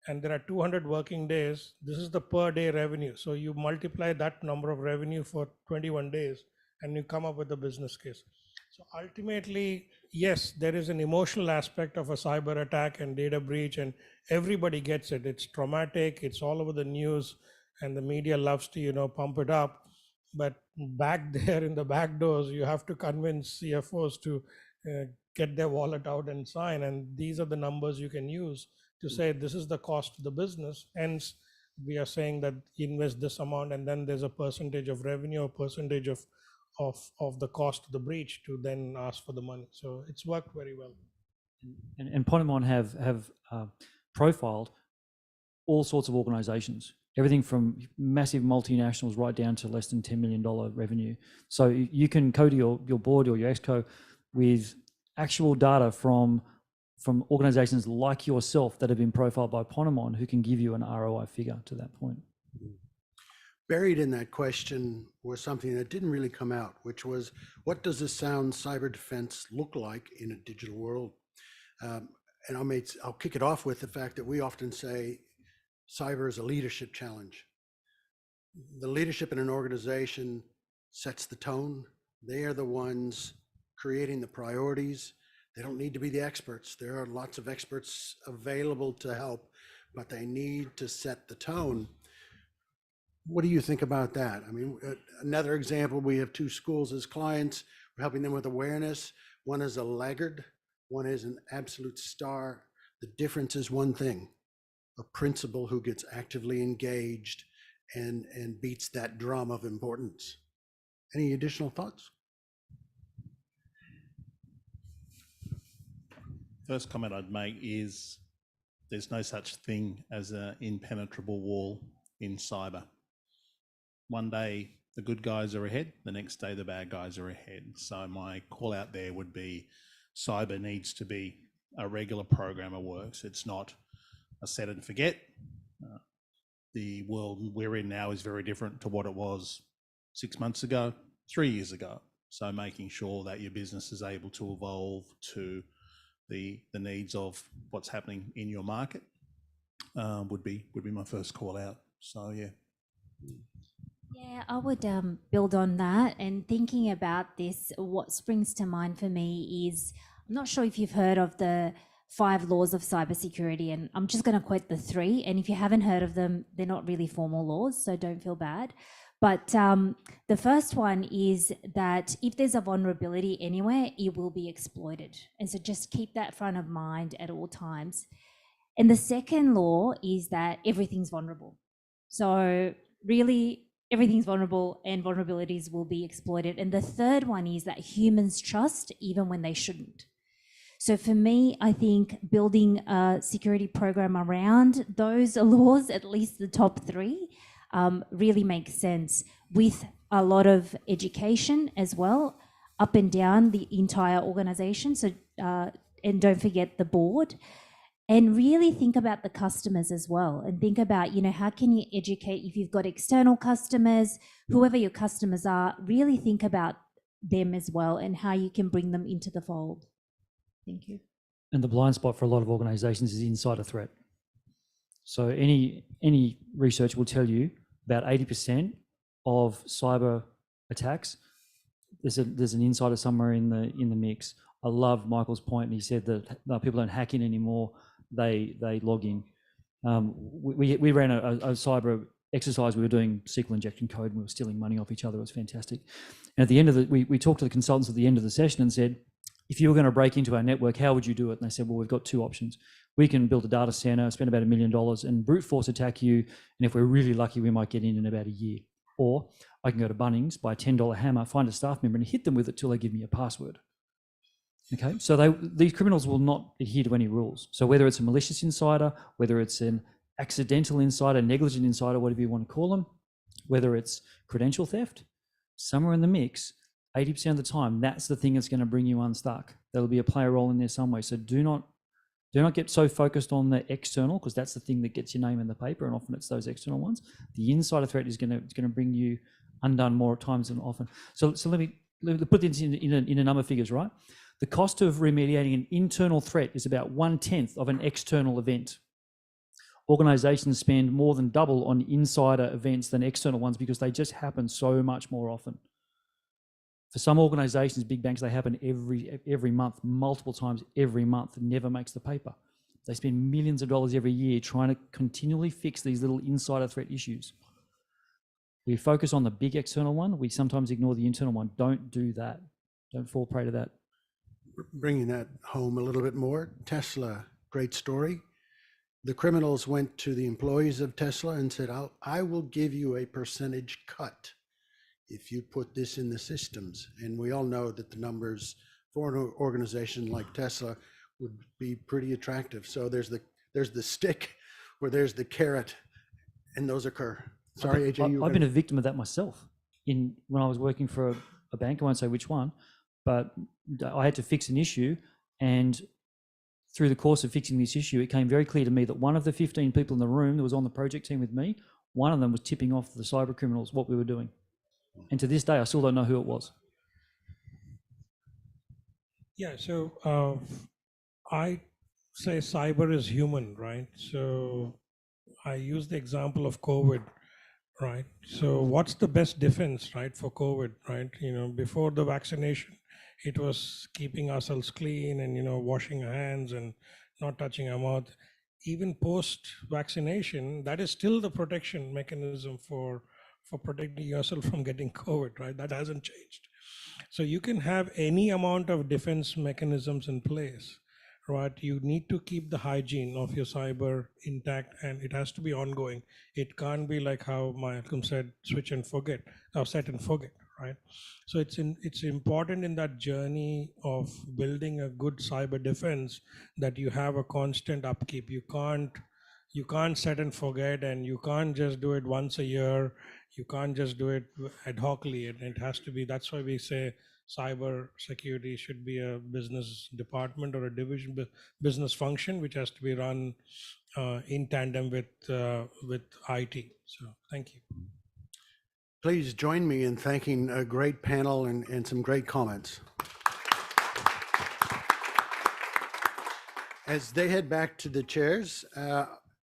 and there are 200 working days, this is the per day revenue. So you multiply that number of revenue for 21 days and you come up with a business case. So ultimately, yes, there is an emotional aspect of a cyber attack and data breach, and everybody gets it. It's traumatic, it's all over the news, and the media loves to, pump it up. But back there in the back doors, you have to convince CFOs to get their wallet out and sign. And these are the numbers you can use to say this is the cost to the business. Hence, we are saying that invest this amount, and then there's a percentage of revenue, a percentage of the cost of the breach to then ask for the money. So it's worked very well. And Ponemon have profiled all sorts of organizations, everything from massive multinationals right down to less than $10 million revenue. So you can go to your board or your exco with actual data from organizations like yourself that have been profiled by Ponemon, who can give you an ROI figure to that point. Buried in that question was something that didn't really come out, which was, what does a sound cyber defense look like in a digital world? And I'll kick it off with the fact that we often say cyber is a leadership challenge. The leadership in an organization sets the tone. They are the ones creating the priorities. They don't need to be the experts. There are lots of experts available to help, but they need to set the tone. What do you think about that? I mean, another example, we have two schools as clients. We're helping them with awareness. One is a laggard, one is an absolute star. The difference is one thing: a principal who gets actively engaged and beats that drum of importance. Any additional thoughts? First comment I'd make is there's no such thing as an impenetrable wall in cyber. One day the good guys are ahead, the next day the bad guys are ahead. So my call out there would be cyber needs to be a regular program of works. It's not a set and forget. The world we're in now is very different to what it was 6 months ago, 3 years ago. So making sure that your business is able to evolve to the needs of what's happening in your market would be my first call out. So yeah. Yeah, I would build on that. And thinking about this, what springs to mind for me is, I'm not sure if you've heard of the 5 laws of cybersecurity, and I'm just going to quote the 3. And if you haven't heard of them, they're not really formal laws, so don't feel bad. But the first one is that if there's a vulnerability anywhere, it will be exploited. And so just keep that front of mind at all times. And the second law is that everything's vulnerable. So really, everything's vulnerable and vulnerabilities will be exploited. And the third one is that humans trust even when they shouldn't. So for me, I think building a security program around those laws, at least the top 3, really makes sense, with a lot of education as well, up and down the entire organization. So, and don't forget the board. and really think about the customers as well, and think about, how can you educate if you've got external customers, whoever your customers are, really think about them as well and how you can bring them into the fold. Thank you. And the blind spot for a lot of organizations is insider threat. So any research will tell you about 80% of cyber attacks, there's an insider somewhere in the mix. I love Michael's point, and he said that people don't hack in anymore; they log in. We ran a cyber exercise. We were doing SQL injection code, and we were stealing money off each other. It was fantastic. And at the end of we talked to the consultants at the end of the session and said, if you were going to break into our network, how would you do it? And they said, well, we've got two options. We can build a data center, spend about $1 million, and brute force attack you. And if we're really lucky, we might get in about a year. Or I can go to Bunnings, buy a $10 hammer, find a staff member, and hit them with it till they give me a password. Okay, so these criminals will not adhere to any rules. So whether it's a malicious insider, whether it's an accidental insider, negligent insider, whatever you want to call them, whether it's credential theft, somewhere in the mix, 80% of the time, that's the thing that's going to bring you unstuck. There'll be a player role in there some way. So do not get so focused on the external, because that's the thing that gets your name in the paper, and often it's those external ones. The insider threat is going to bring you undone more times than often. So let me put this in a number of figures, right? The cost of remediating an internal threat is about 1/10 of an external event. Organizations spend more than double on insider events than external ones because they just happen so much more often. For some organizations, big banks, they happen every month, multiple times every month. It never makes the paper. They spend millions of dollars every year trying to continually fix these little insider threat issues. We focus on the big external one. We sometimes ignore the internal one. Don't do that. Don't fall prey to that. Bringing that home a little bit more, Tesla, great story. The criminals went to the employees of Tesla and said, I will give you a percentage cut if you put this in the systems. And we all know that the numbers for an organization like Tesla would be pretty attractive. So there's the stick or there's the carrot, and those occur. Sorry, AJ. I've been a victim of that myself. When I was working for a bank, I won't say which one, but I had to fix an issue, and through the course of fixing this issue, it came very clear to me that one of the 15 people in the room that was on the project team with me, one of them was tipping off the cyber criminals what we were doing. And to this day, I still don't know who it was. Yeah, so I say cyber is human, right? So I use the example of COVID, right? So what's the best defense, right, for COVID, right? Before the vaccination, it was keeping ourselves clean and, washing our hands and not touching our mouth. Even post-vaccination, that is still the protection mechanism for protecting yourself from getting COVID, right? That hasn't changed. So you can have any amount of defense mechanisms in place, right? You need to keep the hygiene of your cyber intact, and it has to be ongoing. It can't be like how Malcolm said, switch and forget, or set and forget, right? So it's important in that journey of building a good cyber defense that you have a constant upkeep. You can't set and forget, and you can't just do it once a year. You can't just do it ad hocly. It has to be, that's why we say cyber security should be a business department or a division, business function, which has to be run in tandem with IT. So thank you. Please join me in thanking a great panel and some great comments. As they head back to the chairs,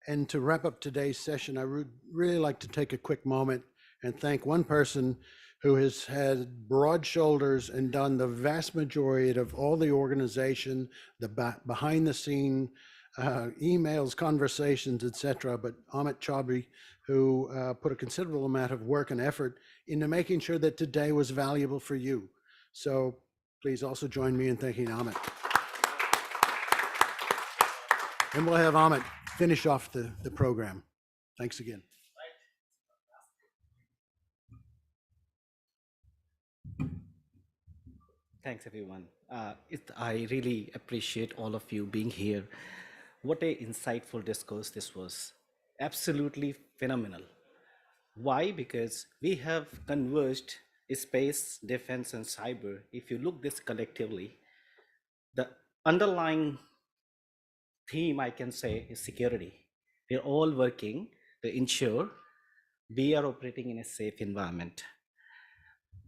and to wrap up today's session, I would really like to take a quick moment and thank one person who has had broad shoulders and done the vast majority of all the organization, the behind the scene emails, conversations, etc. But Amit Chaudhry, who put a considerable amount of work and effort into making sure that today was valuable for you. So please also join me in thanking Amit. And we'll have Amit finish off the program. Thanks again. Thanks, everyone. I really appreciate all of you being here. What a insightful discourse this was. Absolutely phenomenal. Why? Because we have converged space, defense, and cyber. If you look this collectively, the underlying theme I can say is security. We're all working to ensure we are operating in a safe environment.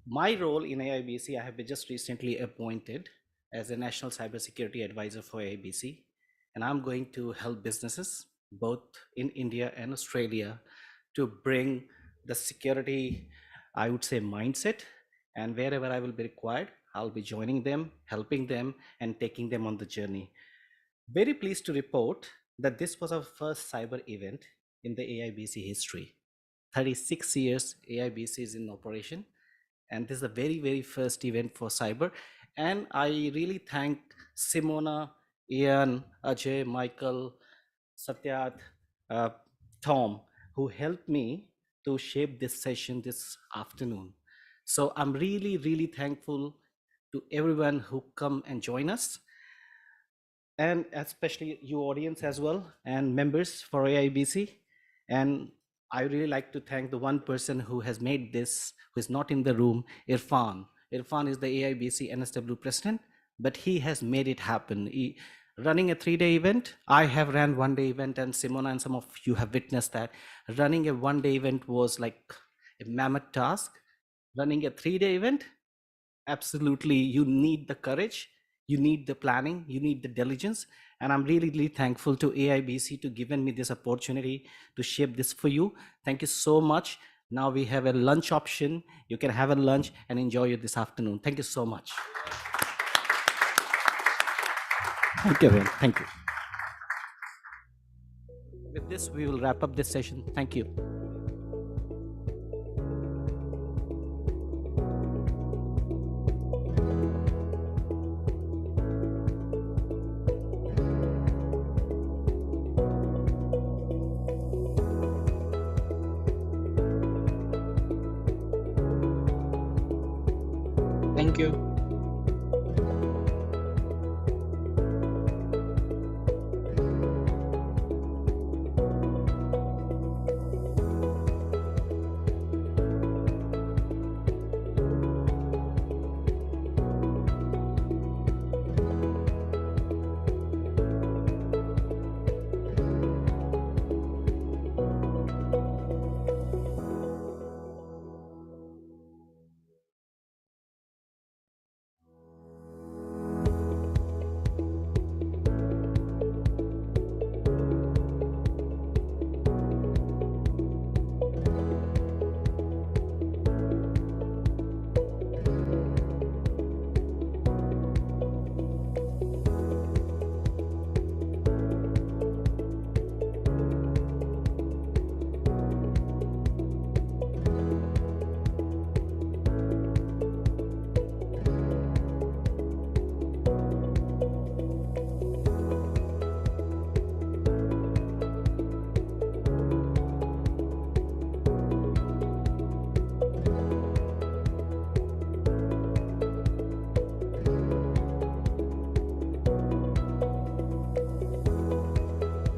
My role in AIBC, I have been just recently appointed as a National Cybersecurity Advisor for AIBC, and I'm going to help businesses both in India and Australia to bring the security, I would say, mindset, and wherever I will be required, I'll be joining them, helping them, and taking them on the journey. Very pleased to report that this was our first cyber event in the AIBC history. 36 years AIBC is in operation, and this is the very first event for cyber. And I really thank Simona, Ian, Ajay, Michael, Satyat, Tom, who helped me to shape this session this afternoon. So I'm really thankful to everyone who come and join us, and especially you audience as well, and members for AIBC. And I really like to thank the one person who has made this, who is not in the room, Irfan. Irfan is the AIBC NSW president, but he has made it happen. Running a 3-day event, I have ran 1-day event, and Simona and some of you have witnessed that. Running a 1-day event was like a mammoth task. Running a 3-day event, absolutely, you need the courage, you need the planning, you need the diligence. And I'm really thankful to AIBC to giving me this opportunity to shape this for you. Thank you so much. Now we have a lunch option. You can have a lunch and enjoy it this afternoon. Thank you so much. Thank you, everyone. Thank you. With this, we will wrap up this session. Thank you. Thank you.